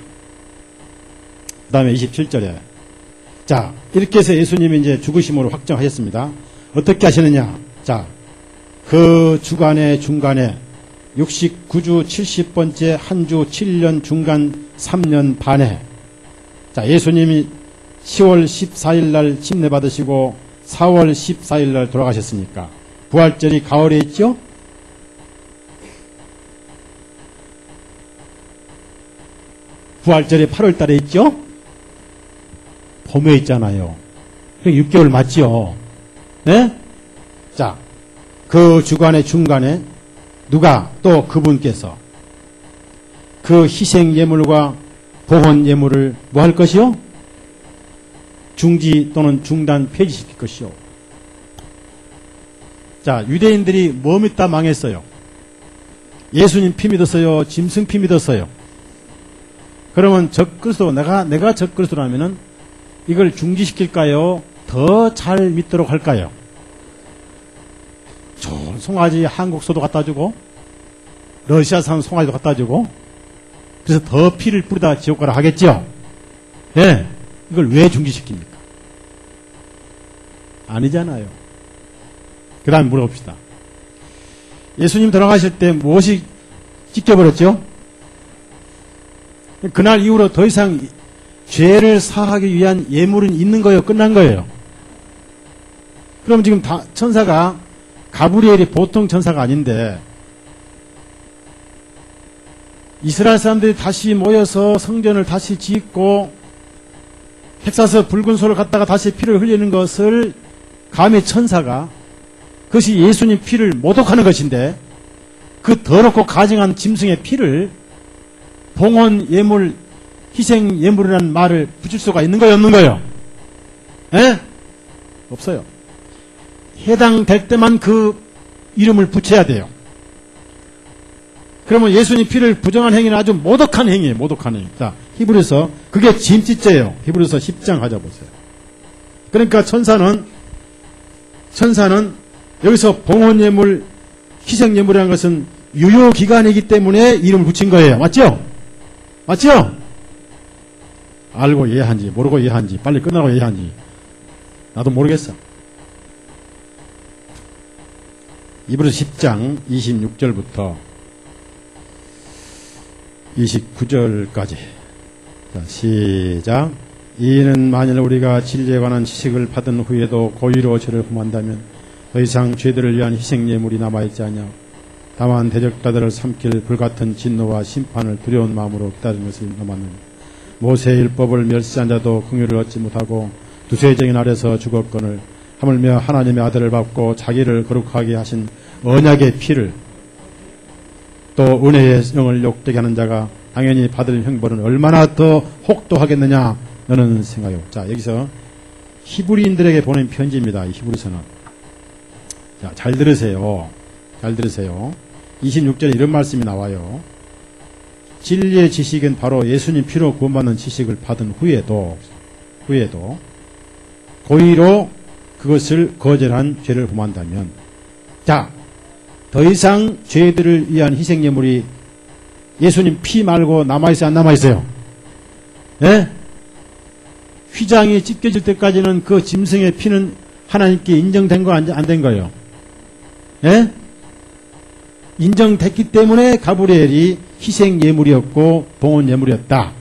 그 다음에 27절에 자 이렇게 해서 예수님이 이제 죽으심으로 확정하셨습니다. 어떻게 하시느냐? 자, 그 주간의 중간에 69주 70번째 한 주 7년 중간 3년 반에 자 예수님이 10월 14일 날 침례 받으시고 4월 14일 날 돌아가셨으니까 부활절이 가을에 있죠? 부활절이 8월 달에 있죠? 봄에 있잖아요. 6개월 맞죠? 네? 자, 그 주간의 중간에 누가 또 그분께서 그 희생 예물과 봉헌 예물을 뭐 할 것이요? 중지 또는 중단 폐지시킬 것이요. 자, 유대인들이 뭐 믿다 망했어요? 예수님 피 믿었어요? 짐승 피 믿었어요? 그러면 적그리스도 내가 적그리스도라면은 이걸 중지시킬까요? 더 잘 믿도록 할까요? 좋은 송아지 한국소도 갖다 주고 러시아산 송아지도 갖다 주고 그래서 더 피를 뿌리다 지옥 가라 하겠죠? 예. 이걸 왜 중지시킵니까? 아니잖아요. 그 다음에 물어봅시다. 예수님 돌아가실 때 무엇이 찢겨버렸죠? 그날 이후로 더 이상 죄를 사하기 위한 예물은 있는 거예요? 끝난 거예요? 그럼 지금 천사가 가브리엘이 보통 천사가 아닌데 이스라엘 사람들이 다시 모여서 성전을 다시 짓고 텍사스 붉은 소를 갖다가 다시 피를 흘리는 것을 감히 천사가 그것이 예수님 피를 모독하는 것인데 그 더럽고 가증한 짐승의 피를 봉헌 예물, 희생 예물이라는 말을 붙일 수가 있는 거예요, 없는 거예요? 에? 없어요. 해당될 때만 그 이름을 붙여야 돼요. 그러면 예수님 피를 부정한 행위는 아주 모독한 행위예요. 모독한 행위. 자, 히브리서 그게 짐짓죄예요. 히브리서 10장 가져보세요. 그러니까 천사는 여기서 봉헌예물, 희생예물이라는 것은 유효기간이기 때문에 이름을 붙인 거예요. 맞죠? 맞죠? 알고 이해한지 모르고 이해한지 빨리 끝나고 이해한지 나도 모르겠어. 히브리서 10장 26절부터 29절까지. 자, 시작. 이는 만일 우리가 진리에 관한 지식을 받은 후에도 고의로 죄를 범한다면 더 이상 죄들을 위한 희생예물이 남아있지 않냐. 다만 대적자들을 삼킬 불같은 진노와 심판을 두려운 마음으로 기다리는 것을 넘었느니 모세의 율법을 멸시한 자도 긍휼을 얻지 못하고 두세 정인 아래서 죽었거늘 하물며 하나님의 아들을 받고 자기를 거룩하게 하신 언약의 피를 또 은혜의 영을 욕되게 하는 자가 당연히 받을 형벌은 얼마나 더 혹독하겠느냐 너는 생각해요. 자, 여기서 히브리인들에게 보낸 편지입니다. 이 히브리서는. 자, 잘 들으세요. 잘 들으세요. 26절에 이런 말씀이 나와요. 진리의 지식은 바로 예수님 피로 구원받는 지식을 받은 후에도 고의로 그것을 거절한 죄를 범한다면, 자, 더 이상 죄들을 위한 희생예물이 예수님 피 말고 남아있어요, 안 남아있어요? 예? 휘장이 찢겨질 때까지는 그 짐승의 피는 하나님께 인정된 거 안 된 거예요? 예? 인정됐기 때문에 가브리엘이 희생예물이었고 봉헌예물이었다.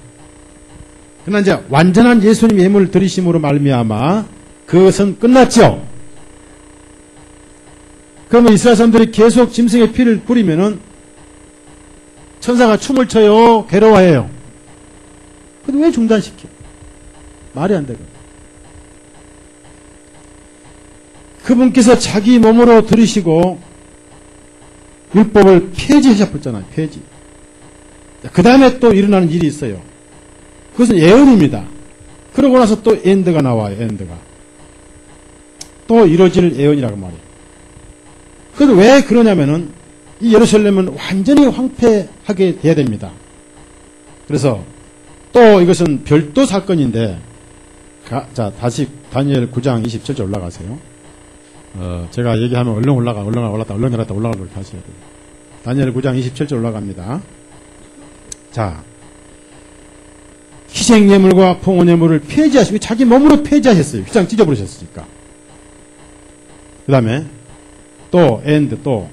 그러나 이제 완전한 예수님 예물을 드리심으로 말미암아 그것은 끝났죠. 그러면 이스라엘 사람들이 계속 짐승의 피를 뿌리면은 천사가 춤을 춰요, 괴로워해요. 근데 왜 중단시켜? 말이 안 되고. 그분께서 자기 몸으로 들이시고 율법을 폐지하셨잖아요. 폐지. 그 다음에 또 일어나는 일이 있어요. 그것은 예언입니다. 그러고 나서 또 엔드가 나와요. 엔드가. 또 이루어질 예언이라고 말해요. 그래서 왜 그러냐면은 이 예루살렘은 완전히 황폐하게 돼야 됩니다. 그래서 또 이것은 별도 사건인데, 자, 다시 다니엘 9장 27절 올라가세요. 제가 얘기하면 얼른 올라갔다 다시 해야 돼요. 다니엘 9장 27절 올라갑니다. 자, 희생예물과 봉헌예물을 폐지하시고 자기 몸으로 폐지하셨어요. 휘장 찢어버리셨으니까. 그 다음에 또 또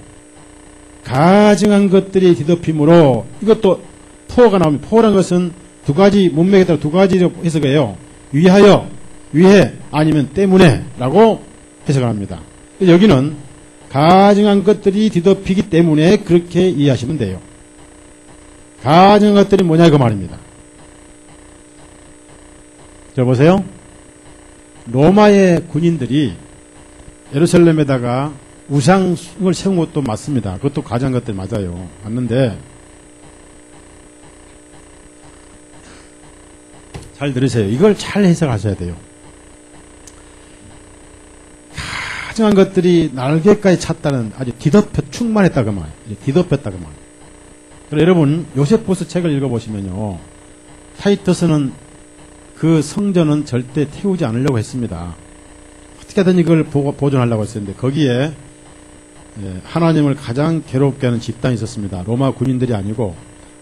가증한 것들이 뒤덮임으로, 이것도 포가 나옵니다. 포라는 것은 두 가지, 문맥에 따라 두 가지로 해석해요. 위하여, 위해, 아니면 때문에 라고 해석을 합니다. 여기는 가증한 것들이 뒤덮이기 때문에 그렇게 이해하시면 돼요. 가증한 것들이 뭐냐 그 말입니다. 저 보세요. 로마의 군인들이 예루살렘에다가 우상을 세운 것도 맞습니다. 그것도 가증한 것들 맞아요. 맞는데 잘 들으세요. 이걸 잘 해석하셔야 돼요. 가증한 것들이 날개까지 찼다는, 아주 충만했다 그 말. 뒤덮였다 그 말. 그래서 여러분 요세포스 책을 읽어보시면요, 타이터스는 그 성전은 절대 태우지 않으려고 했습니다. 어떻게든 이걸 보존하려고 했었는데 거기에 하나님을 가장 괴롭게 하는 집단이 있었습니다. 로마 군인들이 아니고,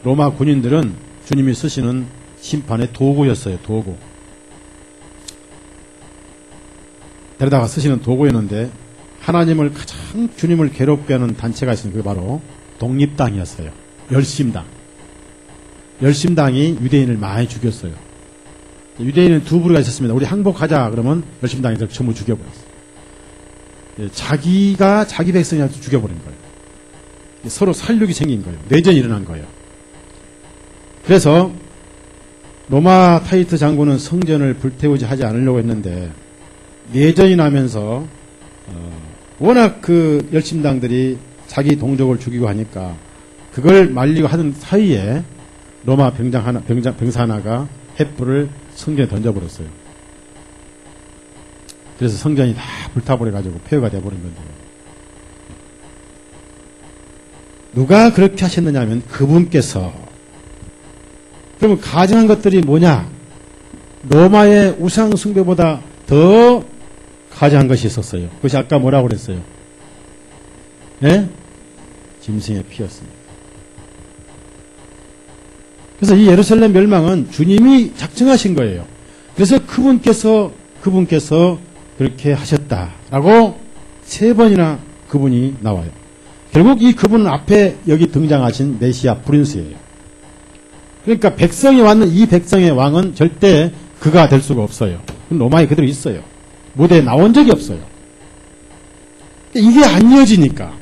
로마 군인들은 주님이 쓰시는 심판의 도구였어요. 도구. 데려다가 쓰시는 도구였는데 하나님을 가장 주님을 괴롭게 하는 단체가 있습니다. 그게 바로 독립당이었어요. 열심당. 열심당이 유대인을 많이 죽였어요. 유대인은 두 부류가 있었습니다. 우리 항복하자 그러면 열심당에서 전부 죽여버렸어요. 자기가 자기 백성한테 죽여버린 거예요. 서로 살육이 생긴 거예요. 내전이 일어난 거예요. 그래서 로마 타이트 장군은 성전을 불태우지 하지 않으려고 했는데 내전이 나면서 워낙 그 열심당들이 자기 동족을 죽이고 하니까 그걸 말리고 하는 사이에 로마 병사 하나가 횃불을 성전에 던져버렸어요. 그래서 성전이 다 불타버려가지고 폐허가 돼버린 건데요. 누가 그렇게 하셨느냐 하면 그분께서. 그러면 가증한 것들이 뭐냐? 로마의 우상 숭배보다 더 가증한 것이 있었어요. 그것이 아까 뭐라고 그랬어요? 예? 짐승의 피였습니다. 그래서 이 예루살렘 멸망은 주님이 작정하신 거예요. 그래서 그분께서 그렇게 하셨다라고 3번이나 그분이 나와요. 결국 이 그분 앞에 여기 등장하신 메시아 프린스예요. 그러니까 백성이 왔는 이 백성의 왕은 절대 그가 될 수가 없어요. 로마에 그대로 있어요. 무대에 나온 적이 없어요. 이게 안 이어지니까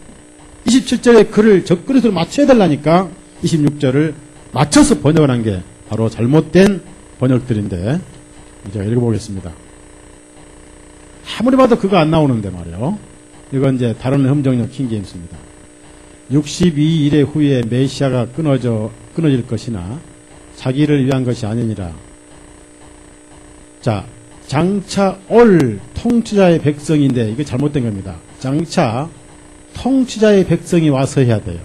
27절에 그를 적그릇으로 맞춰야 되려니까 26절을 맞춰서 번역을 한 게 바로 잘못된 번역들인데 제가 읽어보겠습니다. 아무리 봐도 그거 안 나오는데 말이에요. 이건 이제 다른 흠정력 킹제임스입니다. 62일의 후에 메시아가 끊어질 것이나 자기를 위한 것이 아니니라. 자, 장차 올 통치자의 백성인데 이게 잘못된 겁니다. 장차 통치자의 백성이 와서 해야 돼요.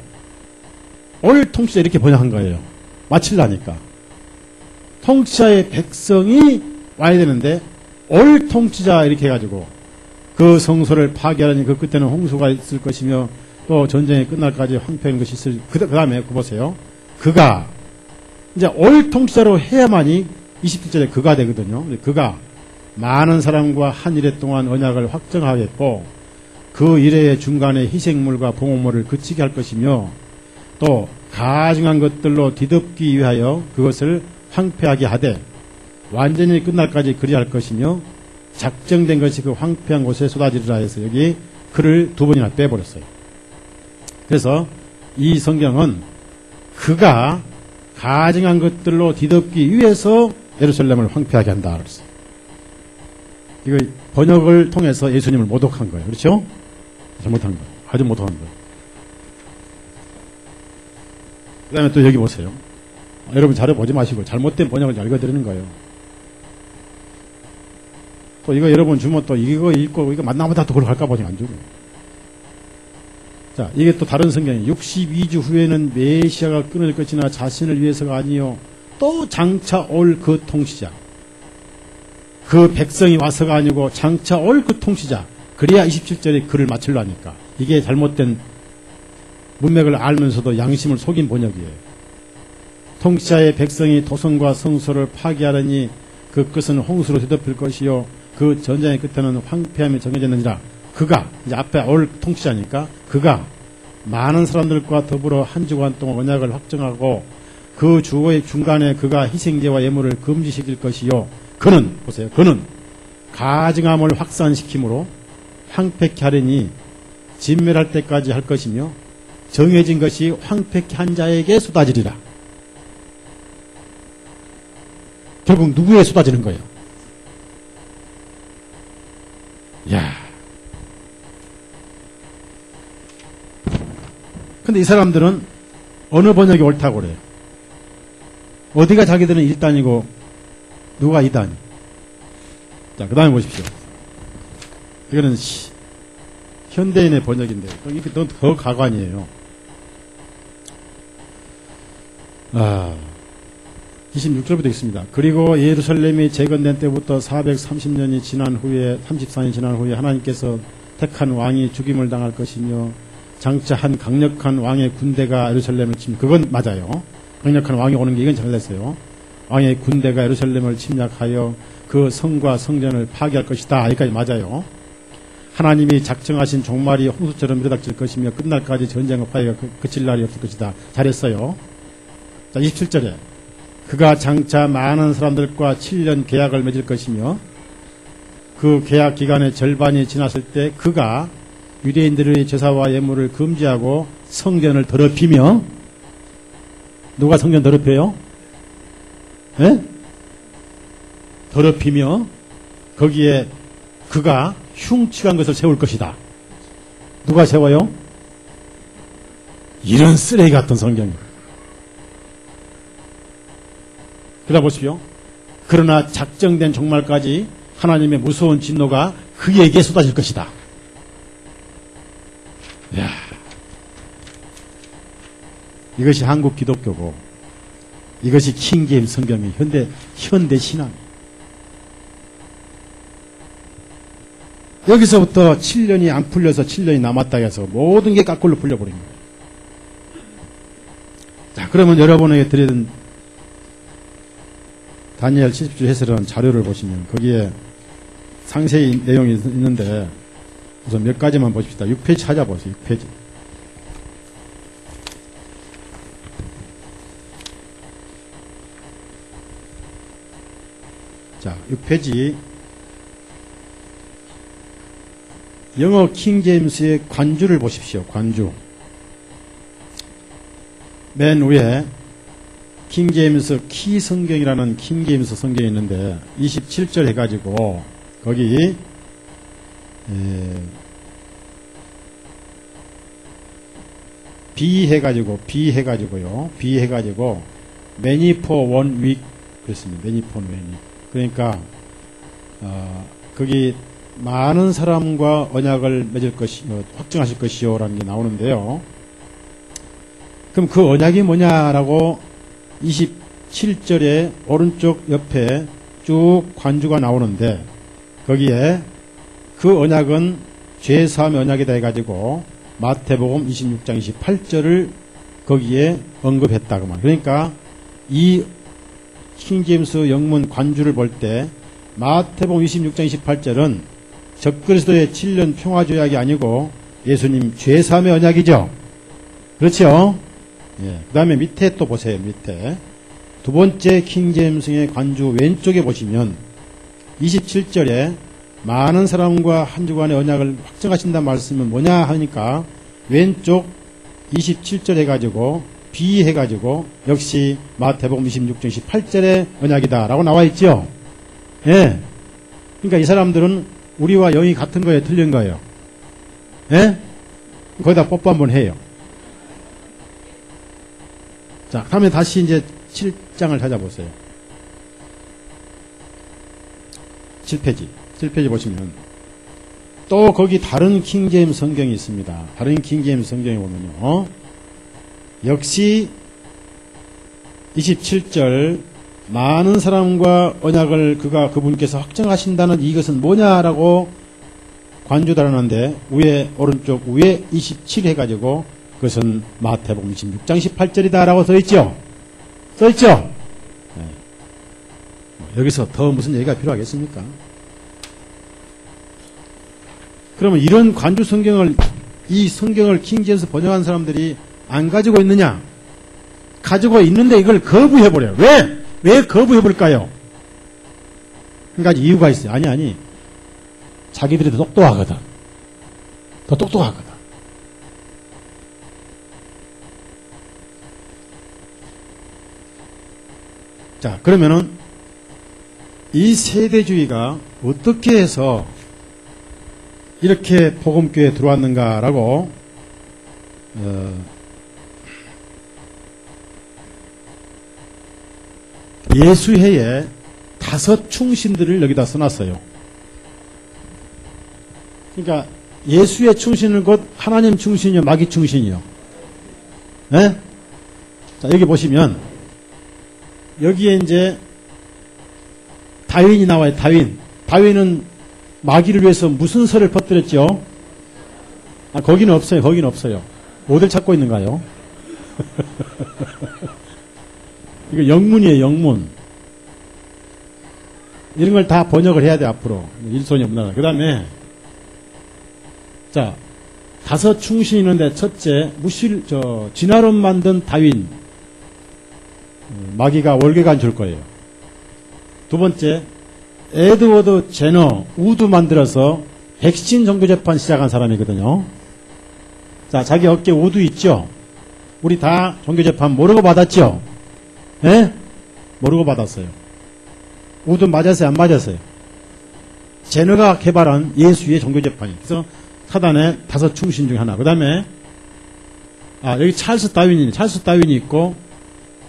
올 통치자 이렇게 번역한 거예요. 마치려니까. 통치자의 백성이 와야 되는데 올 통치자 이렇게 해가지고 그 성소를 파괴하니 그 끝에는 홍수가 있을 것이며 또 전쟁이 끝날까지 황폐한 것이 있을. 그 다음에 보세요. 그가 이제 올 통치자로 해야만이 27절에 그가 되거든요. 그가 많은 사람과 한 일해 동안 언약을 확정하겠고 그 일해의 중간에 희생물과 봉헌물을 그치게 할 것이며 또 가증한 것들로 뒤덮기 위하여 그것을 황폐하게 하되 완전히 끝날까지 그리할 것이며 작정된 것이 그 황폐한 곳에 쏟아지리라 해서 여기 그를 2번이나 빼버렸어요. 그래서 이 성경은 그가 가증한 것들로 뒤덮기 위해서 예루살렘을 황폐하게 한다 그랬어요. 이거 번역을 통해서 예수님을 모독한 거예요. 그렇죠? 잘못한 거예요. 아주 못한 거예요. 그 다음에 또 여기 보세요. 여러분 자료 보지 마시고 잘못된 번역을 읽어드리는 거예요. 또 이거 여러분 주면 또 이거 읽고 이거 맞나보다 또 그걸 갈까 보지 안 주고. 자, 이게 또 다른 성경이 62주 후에는 메시아가 끊어질 것이나 자신을 위해서가 아니요 또 장차 올 그 통치자. 그 백성이 와서가 아니고 장차 올 그 통치자. 그래야 27절에 그를 맞추려니까. 이게 잘못된 문맥을 알면서도 양심을 속인 번역이에요. 통치자의 백성이 도성과 성소를 파괴하려니 그 끝은 홍수로 뒤덮일 것이요 그 전쟁의 끝에는 황폐함이 정해졌느니라. 그가 이제 앞에 올 통치자니까 그가 많은 사람들과 더불어 한 주간 동안 언약을 확정하고 그 주의 중간에 그가 희생제와 예물을 금지시킬 것이요 그는 보세요. 그는 가증함을 확산시키므로 황폐케 하려니 진멸할 때까지 할 것이며 정해진 것이 황폐케 한 자에게 쏟아지리라. 결국 누구에 쏟아지는 거예요? 야. 근데 이 사람들은 어느 번역이 옳다고 그래요? 어디가 자기들은 1단이고 누가 2단? 자, 그 다음에 보십시오. 이거는 현대인의 번역인데 이게 더 가관이에요. 26절부터 있습니다. 그리고 예루살렘이 재건된 때부터 430년이 지난 후에 34년이 지난 후에 하나님께서 택한 왕이 죽임을 당할 것이며 장차 한 강력한 왕의 군대가 예루살렘을 침략. 그건 맞아요. 강력한 왕이 오는 게 이건 잘 됐어요. 왕의 군대가 예루살렘을 침략하여 그 성과 성전을 파괴할 것이다. 여기까지 맞아요. 하나님이 작정하신 종말이 홍수처럼 밀어닥칠 것이며 끝날까지 전쟁과 파괴가 그칠 날이 없을 것이다. 잘했어요. 자, 27절에 그가 장차 많은 사람들과 7년 계약을 맺을 것이며 그 계약 기간의 절반이 지났을 때 그가 유대인들의 제사와 예물을 금지하고 성전을 더럽히며 누가 성전 더럽혀요? 예? 더럽히며 거기에 그가 흉측한 것을 세울 것이다. 누가 세워요? 이런 쓰레기 같은 성경. 그러다 보십시오. 그러나 작정된 종말까지 하나님의 무서운 진노가 그에게 쏟아질 것이다. 이야, 이것이 한국 기독교고, 이것이 킹제임스 성경의 현대 신앙. 여기서부터 7년이 안 풀려서 7년이 남았다 해서 모든 게 거꾸로 풀려버린 거예요. 자, 그러면 여러분에게 드리는 다니엘 70주 해설은 자료를 보시면 거기에 상세히 내용이 있는데 우선 몇 가지만 보십시다. 6페이지 찾아보세요. 6페이지. 자, 6페이지. 영어 킹제임스의 관주를 보십시오. 관주. 맨 위에 킹제임스 키 성경이라는 킹제임스 성경이 있는데 27절 해가지고 거기 B 해가지고요. many for one week 그랬습니다. many for one week. 그러니까 거기 많은 사람과 언약을 맺을 확정하실 것이요라는 게 나오는데요. 그럼 그 언약이 뭐냐라고 27절에 오른쪽 옆에 쭉 관주가 나오는데 거기에 그 언약은 죄사함의 언약이다 해가지고 마태복음 26장 28절을 거기에 언급했다 그 말. 그러니까 이 킹제임스 영문 관주를 볼 때 마태복음 26장 28절은 적그리스도의 7년 평화조약이 아니고 예수님 죄사함의 언약이죠. 그렇죠? 예. 그 다음에 밑에 또 보세요. 밑에 두 번째 킹제임스의 관주 왼쪽에 보시면 27절에 많은 사람과 한 주간의 언약을 확정하신다는 말씀은 뭐냐 하니까 왼쪽 27절 해가지고 B 해가지고 역시 마태복음 26장 18절의 언약이다 라고 나와 있죠. 예. 그러니까 이 사람들은 우리와 영이 같은 거예요, 틀린 거예요? 예? 거기다 뽀뽀 한번 해요. 자, 그러면 다시 이제 7장을 찾아보세요. 7페이지 보시면 또 거기 다른 킹제임스 성경이 있습니다. 다른 킹제임스 성경에 보면요. 역시 27절 많은 사람과 언약을 그분께서 확정하신다는 이것은 뭐냐라고 관주다라는데 위에 오른쪽 위에 27 해가지고 그것은 마태복음 26장 18절이다라고 써있죠. 써있죠. 네. 여기서 더 무슨 얘기가 필요하겠습니까? 그러면 이런 관주 성경을 이 성경을 킹제임스 번역한 사람들이 안 가지고 있느냐? 가지고 있는데 이걸 거부해버려요. 왜 거부해볼까요? 한 가지 이유가 있어요. 아니. 자기들이 더 똑똑하거든. 더 똑똑하거든. 자, 그러면은 이 세대주의가 어떻게 해서 이렇게 복음교회에 들어왔는가라고 예수회에 5 충신들을 여기다 써놨어요. 그러니까 예수의 충신은 곧 하나님 충신이요, 마귀 충신이요. 네? 자, 여기 보시면 여기에 이제 다윈이 나와요. 다윈은 마귀를 위해서 무슨 설을 퍼뜨렸죠? 거기는 없어요. 어딜 찾고 있는가요? 이거 영문이에요, 영문. 이런 걸 다 번역을 해야 돼, 앞으로. 일손이 없나. 그 다음에, 자, 5 충신이 있는데, 첫째, 진화론 만든 다윈. 마귀가 월계관 줄 거예요. 두 번째, 에드워드 제너, 우드 만들어서 백신 종교재판 시작한 사람이거든요. 자, 자기 어깨 우드 있죠? 우리 다 종교재판 모르고 받았죠? 예? 모르고 받았어요. 우드 맞았어요? 안 맞았어요? 제너가 개발한 예수의 종교재판이. 그래서 사단의 5 충신 중에 하나. 그 다음에, 여기 찰스 다윈이 있고,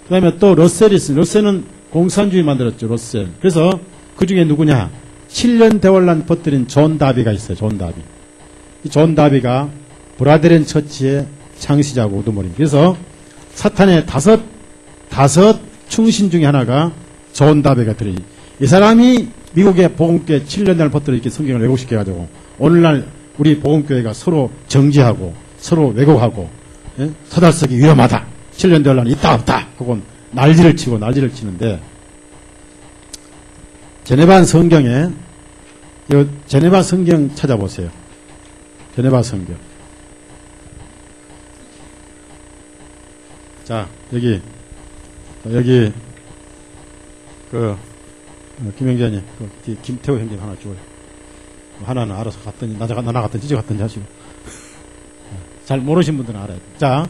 그 다음에 또 러셀이 있습니다. 러셀은 공산주의 만들었죠, 러셀. 그래서 그 중에 누구냐? 7년 대환란 퍼뜨린 존 다비가 있어요, 존 다비. 이 존 다비가 브라데렌 처치의 창시자고 우두머리입니다. 그래서 사탄의 5 충신 중에 하나가 존 다비가 들어요. 이 사람이 미국의 복음교회 7년 대환란 퍼뜨려 이렇게 성경을 왜곡시켜가지고 오늘날 우리 복음교회가 서로 정지하고 서로 왜곡하고 서달석이 위험하다. 7년 대환란이 있다 없다 하고 난리를 치는데 제네바 성경에 제네바 성경 찾아보세요. 제네바 성경. 자, 여기 김영자님, 김태호 형님 하나 줘요. 하나는 알아서 갔더니 나나 갔더니 찢어 갔더니 하시고. 잘 모르신 분들은 알아요. 자,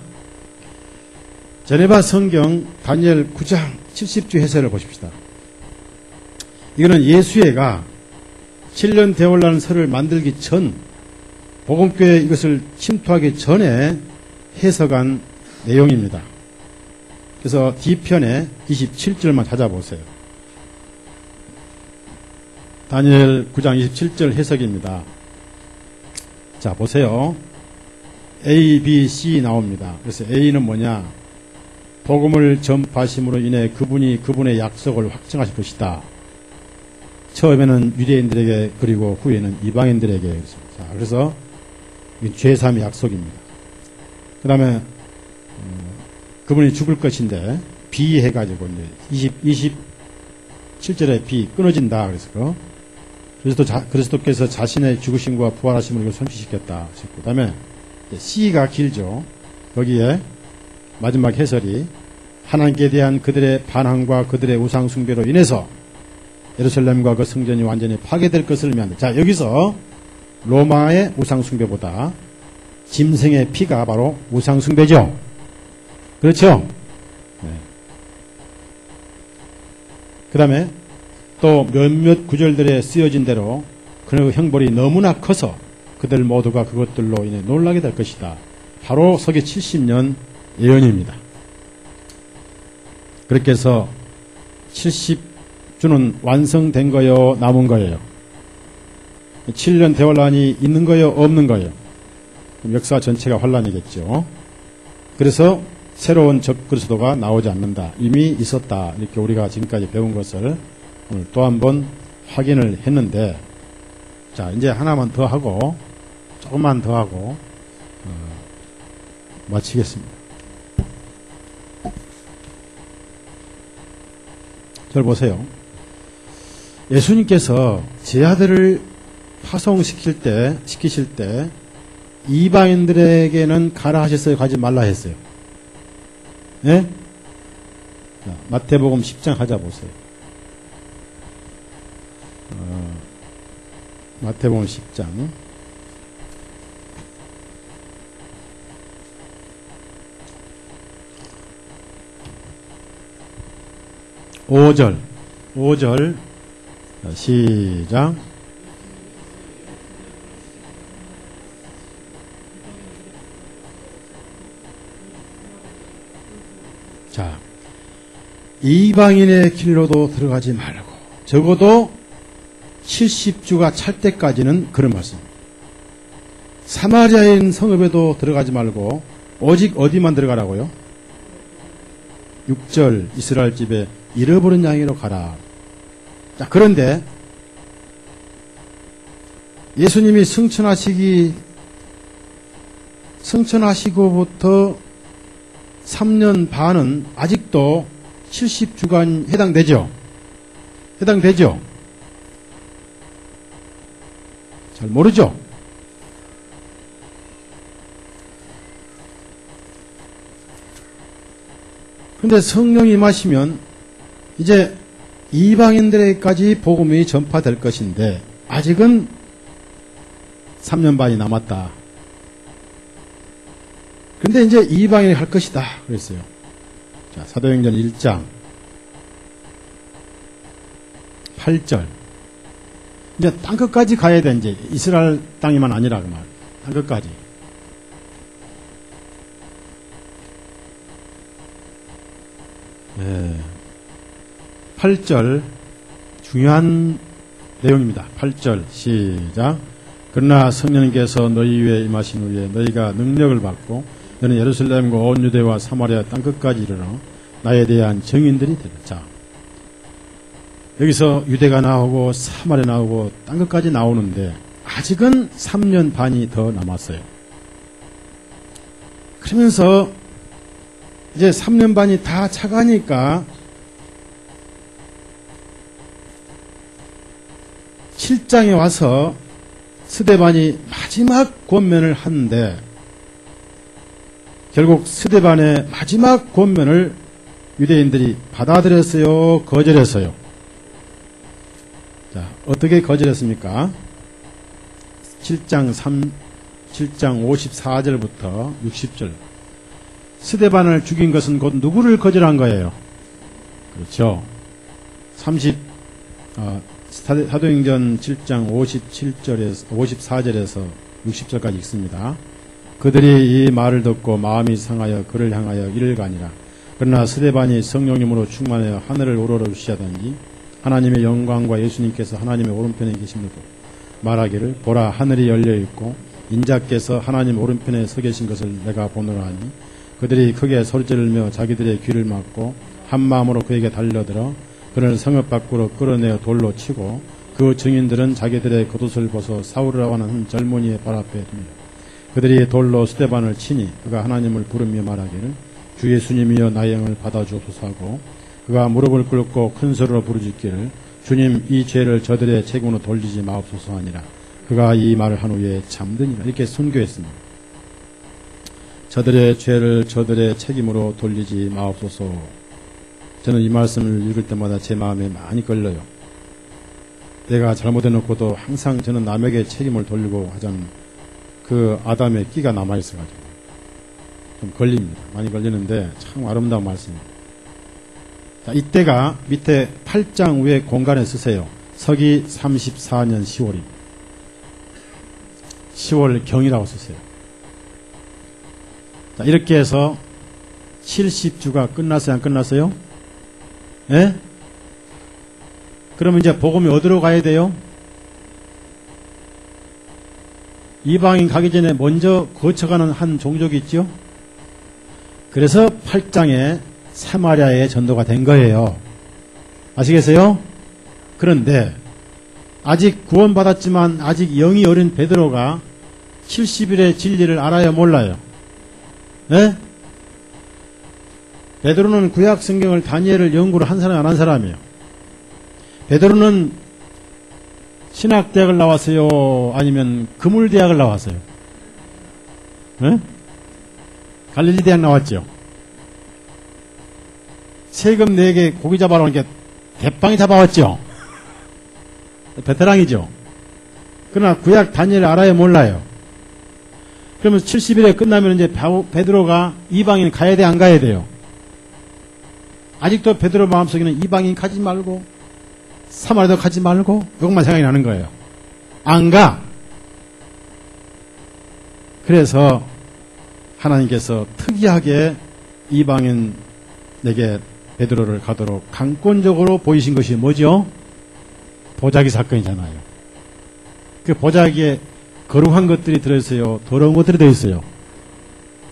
제네바 성경 다니엘 9장 70주 해설을 보십시다. 이거는 예수회가 7년 대환란 설을 만들기 전 복음교회 이것을 침투하기 전에 해석한 내용입니다. 그래서 D편에 27절만 찾아보세요. 다니엘 9장 27절 해석입니다. 자, 보세요. A, B, C 나옵니다. 그래서 A는 뭐냐? 복음을 전파하심으로 인해 그분이 그분의 약속을 확증하실 것이다. 처음에는 유대인들에게 그리고 후에는 이방인들에게. 자, 그래서 제3의 약속입니다. 그 다음에 그분이 죽을 것인데 B 해가지고 이제 27절에 B 끊어진다. 그래서 그리스도께서 자신의 죽으심과 부활하심을 이걸 성취시켰다. 그 다음에 C가 길죠. 거기에 마지막 해설이 하나님께 대한 그들의 반항과 그들의 우상 숭배로 인해서 예루살렘과 그 성전이 완전히 파괴될 것을 의미한다. 자, 여기서 로마의 우상 숭배보다 짐승의 피가 바로 우상 숭배죠. 그렇죠? 네. 그 다음에 또 몇몇 구절들에 쓰여진 대로 그 형벌이 너무나 커서 그들 모두가 그것들로 인해 놀라게 될 것이다. 바로 서기 70년 예언입니다. 그렇게 해서 70주는 완성된 거요, 남은 거예요. 7년 대환란이 있는 거요, 없는 거요. 역사 전체가 환란이겠죠. 그래서 새로운 적그리스도가 나오지 않는다. 이미 있었다. 이렇게 우리가 지금까지 배운 것을 오늘 또 한 번 확인을 했는데, 자, 이제 하나만 더 하고, 조금만 더 하고, 마치겠습니다. 절 보세요. 예수님께서 제 아들을 파송시키실 때 이방인들에게는 가라 하셨어요? 가지 말라 했어요? 예? 자, 마태복음 10장 하자 보세요. 마태복음 10장 5절 시작. 자, 이방인의 길로도 들어가지 말고 적어도 70주가 찰 때까지는 그런 말씀. 사마리아인 성읍에도 들어가지 말고 오직 어디만 들어가라고요? 6절 이스라엘 집에 잃어버린 양이로 가라. 자, 그런데 예수님이 승천하시고부터 3년 반은 아직도 70주간 해당되죠? 해당되죠? 잘 모르죠? 근데 성령이 임하시면 이제 이방인들에게까지 복음이 전파될 것인데 아직은 3년 반이 남았다. 근데 이제 이방인이 할 것이다 그랬어요. 자, 사도행전 1장 8절 이제 땅끝까지 가야 돼. 이제 이스라엘 땅이만 아니라 그 말. 땅끝까지. 예. 8절 중요한 내용입니다. 8절 시작. 그러나 성령께서 너희 위에 임하신 후에 너희가 능력을 받고 너는 예루살렘과 온 유대와 사마리아 땅끝까지 이르러 나에 대한 증인들이 되리라. 자, 여기서 유대가 나오고 사마리아 나오고 땅끝까지 나오는데 아직은 3년 반이 더 남았어요. 그러면서 이제 3년 반이 다 차가니까 7장에 와서 스데반이 마지막 권면을 하는데 결국 스데반의 마지막 권면을 유대인들이 받아들였어요? 거절했어요? 자, 어떻게 거절했습니까? 7장 54절부터 60절. 스데반을 죽인 것은 곧 누구를 거절한 거예요? 그렇죠. 사도행전 7장 54절에서 60절까지 읽습니다. 그들이 이 말을 듣고 마음이 상하여 그를 향하여 이를 가니라. 그러나 스데반이 성령님으로 충만하여 하늘을 우러러시하더니 하나님의 영광과 예수님께서 하나님의 오른편에 계심을 보고 말하기를 보라 하늘이 열려있고 인자께서 하나님 오른편에 서 계신 것을 내가 보노라 하니 그들이 크게 소리지르며 자기들의 귀를 막고 한 마음으로 그에게 달려들어 그를 성읍 밖으로 끌어내어 돌로 치고 그 증인들은 자기들의 겉옷을 벗어 사울이라고 하는 한 젊은이의 발 앞에 둡니다. 그들이 돌로 스데반을 치니 그가 하나님을 부르며 말하기를 주 예수님이여 나의 영을 받아주옵소서 하고 그가 무릎을 꿇고 큰 소리로 부르짖기를 주님 이 죄를 저들의 책임으로 돌리지 마옵소서 하니라. 그가 이 말을 한 후에 잠드니라. 이렇게 선교했습니다. 저들의 죄를 저들의 책임으로 돌리지 마옵소서. 저는 이 말씀을 읽을 때마다 제 마음에 많이 걸려요. 내가 잘못해놓고도 항상 저는 남에게 책임을 돌리고 하자는 그 아담의 끼가 남아있어가지고 좀 걸립니다. 많이 걸리는데 참 아름다운 말씀입니다. 자, 이때가 밑에 8장 위에 공간에 쓰세요. 서기 34년 10월입니다. 10월경이라고 쓰세요. 자, 이렇게 해서 70주가 끝났어요? 안 끝났어요? 예? 그러면 이제 복음이 어디로 가야 돼요? 이방인 가기 전에 먼저 거쳐가는 한 종족이 있죠? 그래서 8장에 사마리아의 전도가 된 거예요. 아시겠어요? 그런데 아직 구원받았지만 아직 영이 어린 베드로가 70일의 진리를 알아요? 몰라요? 예? 베드로는 구약 성경을 다니엘을 연구를 한 사람 안 한 사람이에요. 베드로는 신학대학을 나왔어요? 아니면 그물대학을 나왔어요? 예? 갈릴리 대학 나왔죠? 세금 4개 고기 잡아라 오니까 대빵이 잡아왔죠? 베테랑이죠? 그러나 구약 다니엘을 알아요? 몰라요? 그러면 70일에 끝나면 이제 베드로가 이방인 가야 돼? 안 가야 돼요? 아직도 베드로 마음속에는 이방인 가지 말고 사마리아도 가지 말고 이것만 생각이 나는 거예요. 안 가. 그래서 하나님께서 특이하게 이방인에게 베드로를 가도록 강권적으로 보이신 것이 뭐죠? 보자기 사건이잖아요. 그 보자기에 거룩한 것들이 들어있어요? 더러운 것들이 들어있어요?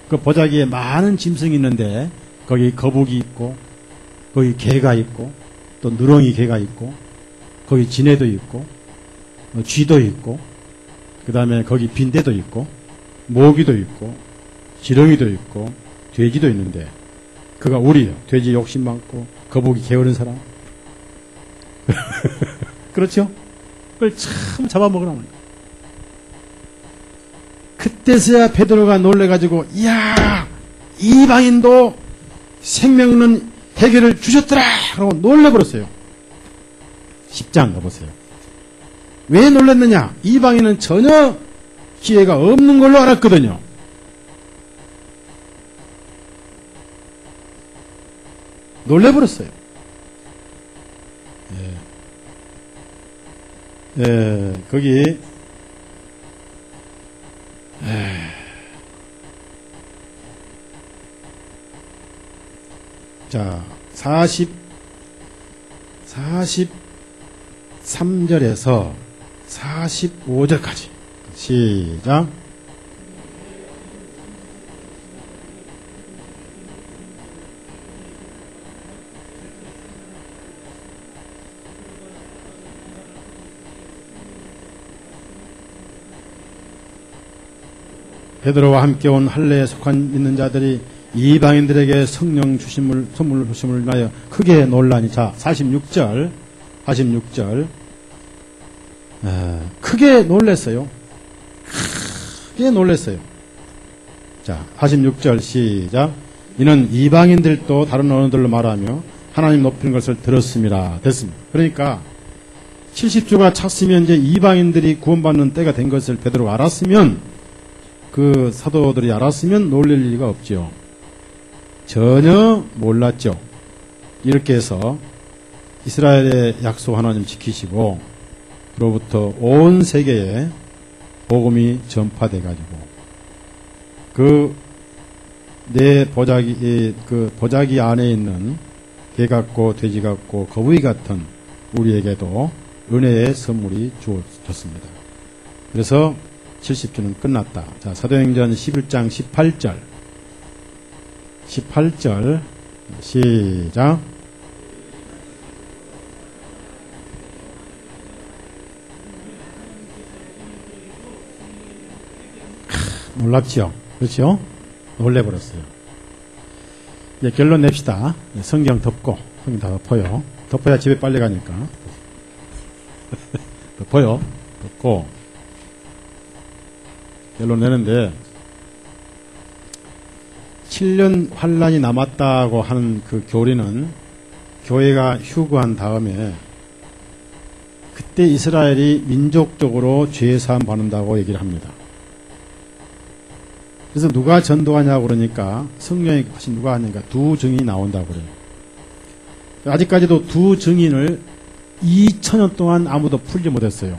그 보자기에 많은 짐승이 있는데 거기 거북이 있고 거기 개가 있고 또 누렁이 개가 있고 거기 지네도 있고 쥐도 있고 그 다음에 거기 빈대도 있고 모기도 있고 지렁이도 있고 돼지도 있는데 그가 우리요. 돼지 욕심 많고 거북이 게으른 사람. 그렇죠? 그걸 참 잡아먹으라는 거예요. 그때서야 베드로가 놀래가지고 이야 이방인도 생명 있는 해결을 주셨더라 하고 놀래버렸어요. 10장 가보세요. 왜 놀랐느냐? 이방인은 전혀 기회가 없는 걸로 알았거든요. 놀래버렸어요. 거기 자 43절에서 45절까지 시작. 베드로와 함께 온 할례에 속한 있는 자들이 이방인들에게 성령 주심을 선물로 주심을 인하여 크게 놀라니. 자 46절 크게 놀랐어요. 크게 놀랐어요. 자 46절 시작. 이는 이방인들도 다른 언어들로 말하며 하나님 높이는 것을 들었습니다. 됐습니다. 그러니까 70주가 찼으면 이제 이방인들이 구원받는 때가 된 것을 베드로가 알았으면, 그 사도들이 알았으면 놀랄 리가 없죠. 전혀 몰랐죠. 이렇게 해서 이스라엘의 약속 하나님 지키시고 그로부터 온 세계에 복음이 전파돼 가지고 내 보자기 안에 있는 개 같고 돼지 같고 거북이 같은 우리에게도 은혜의 선물이 주어졌습니다. 그래서 70주는 끝났다. 자, 사도행전 11장 18절 시작. 놀랍지요? 그렇죠? 놀래버렸어요. 이제 결론 냅시다. 성경 덮고, 성경 다 덮어요. 덮어야 집에 빨리 가니까. 덮어요. 덮고. 결론 내는데, 7년 환란이 남았다고 하는 그 교리는 교회가 휴거한 다음에 그때 이스라엘이 민족적으로 죄사함 받는다고 얘기를 합니다. 그래서 누가 전도하냐고 그러니까 성령이 하신 누가 하니까 두 증인이 나온다고 그래요. 아직까지도 두 증인을 2000년 동안 아무도 풀지 못했어요.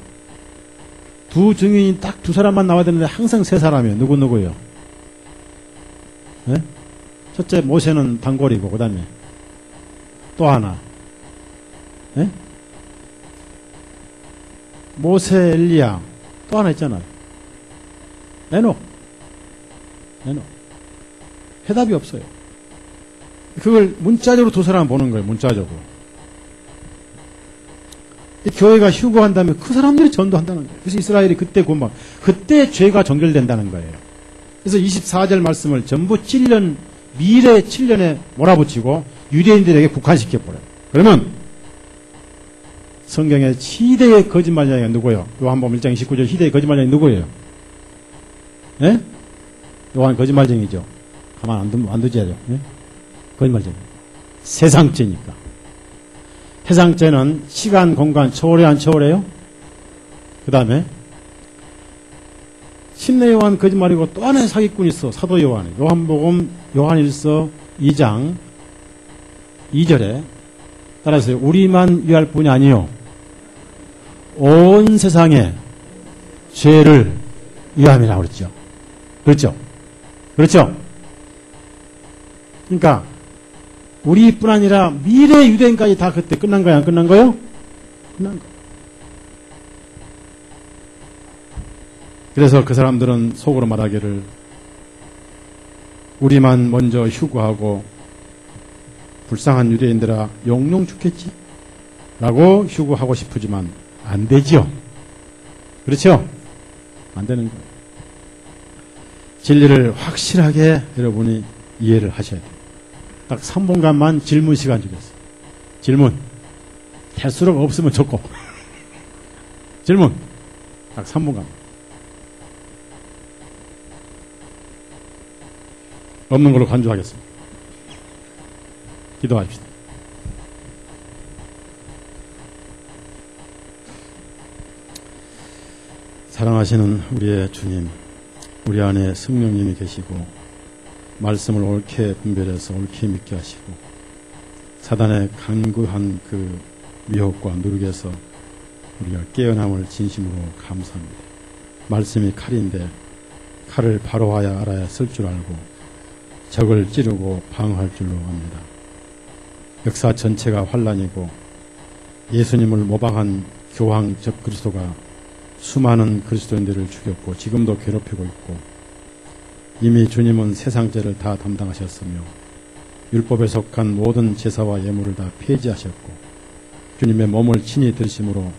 두 증인이 딱 두 사람만 나와야 되는데 항상 세 사람이에요. 누구예요? 네? 첫째 모세는 단골이고 그 다음에 또 하나 네? 모세 엘리야 또 하나 있잖아요. 에녹 해답이 없어요. 그걸 문자적으로 두 사람 보는 거예요. 문자적으로. 이 교회가 휴거한 다음에 그 사람들이 전도한다는 거예요. 그래서 이스라엘이 그때 구원받 그때 죄가 정결된다는 거예요. 그래서 24절 말씀을 전부 7년 미래 7년에 몰아붙이고 유대인들에게 국한시켜버려요. 그러면 성경의 시대의 거짓말쟁이가 누구예요? 요한복음 1장 29절 시대의 거짓말쟁이 누구예요? 예? 요한 거짓말쟁이죠. 가만 안 두지야죠. 예? 거짓말쟁이. 세상죄니까. 세상죄는 시간, 공간, 초월해 안 초월해요? 그 다음에 신내 요한 거짓말이고 또 하나의 사기꾼이 있어. 사도 요한이. 요한복음 요한일서 2장 2절에 따라서 우리만 위할 뿐이 아니요 온 세상에 죄를 위함이라고 그랬죠. 그렇죠? 그러니까 우리뿐 아니라 미래 유대인까지 다 그때 끝난 거야? 안 끝난 거요? 끝난 거. 그래서 그 사람들은 속으로 말하기를 우리만 먼저 휴거하고 불쌍한 유대인들아 영영 죽겠지? 라고 휴거하고 싶으지만 안 되지요. 그렇죠? 안 되는 거예요. 진리를 확실하게 여러분이 이해를 하셔야 돼요. 딱 3분간만 질문 시간 주겠어요. 질문. 될수록 없으면 좋고. 질문. 딱 3분간. 없는 걸로 간주하겠습니다. 기도합시다. 사랑하시는 우리의 주님, 우리 안에 성령님이 계시고 말씀을 옳게 분별해서 옳게 믿게 하시고 사단의 간구한 그 미혹과 누룩에서 우리가 깨어남을 진심으로 감사합니다. 말씀이 칼인데 칼을 바로 알아야 쓸 줄 알고 적을 찌르고 방어할 줄로 압니다. 역사 전체가 환란이고 예수님을 모방한 교황 적그리스도가 수많은 그리스도인들을 죽였고 지금도 괴롭히고 있고, 이미 주님은 세상 죄를 다 담당하셨으며 율법에 속한 모든 제사와 예물을 다 폐지하셨고 주님의 몸을 친히 들으심으로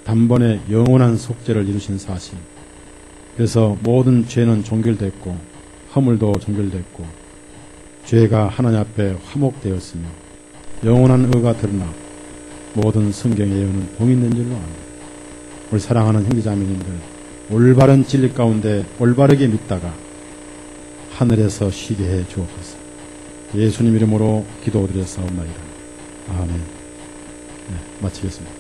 단번에 영원한 속죄를 이루신 사실, 그래서 모든 죄는 종결됐고 허물도 종결됐고 죄가 하나님 앞에 화목되었으며 영원한 의가 드러나 모든 성경의 예언은 동있는 줄로 압니다. 우리 사랑하는 형제자매님들, 올바른 진리 가운데 올바르게 믿다가 하늘에서 쉬게 해 주옵소서. 예수님 이름으로 기도드렸사옵나이다. 아멘. 네, 마치겠습니다.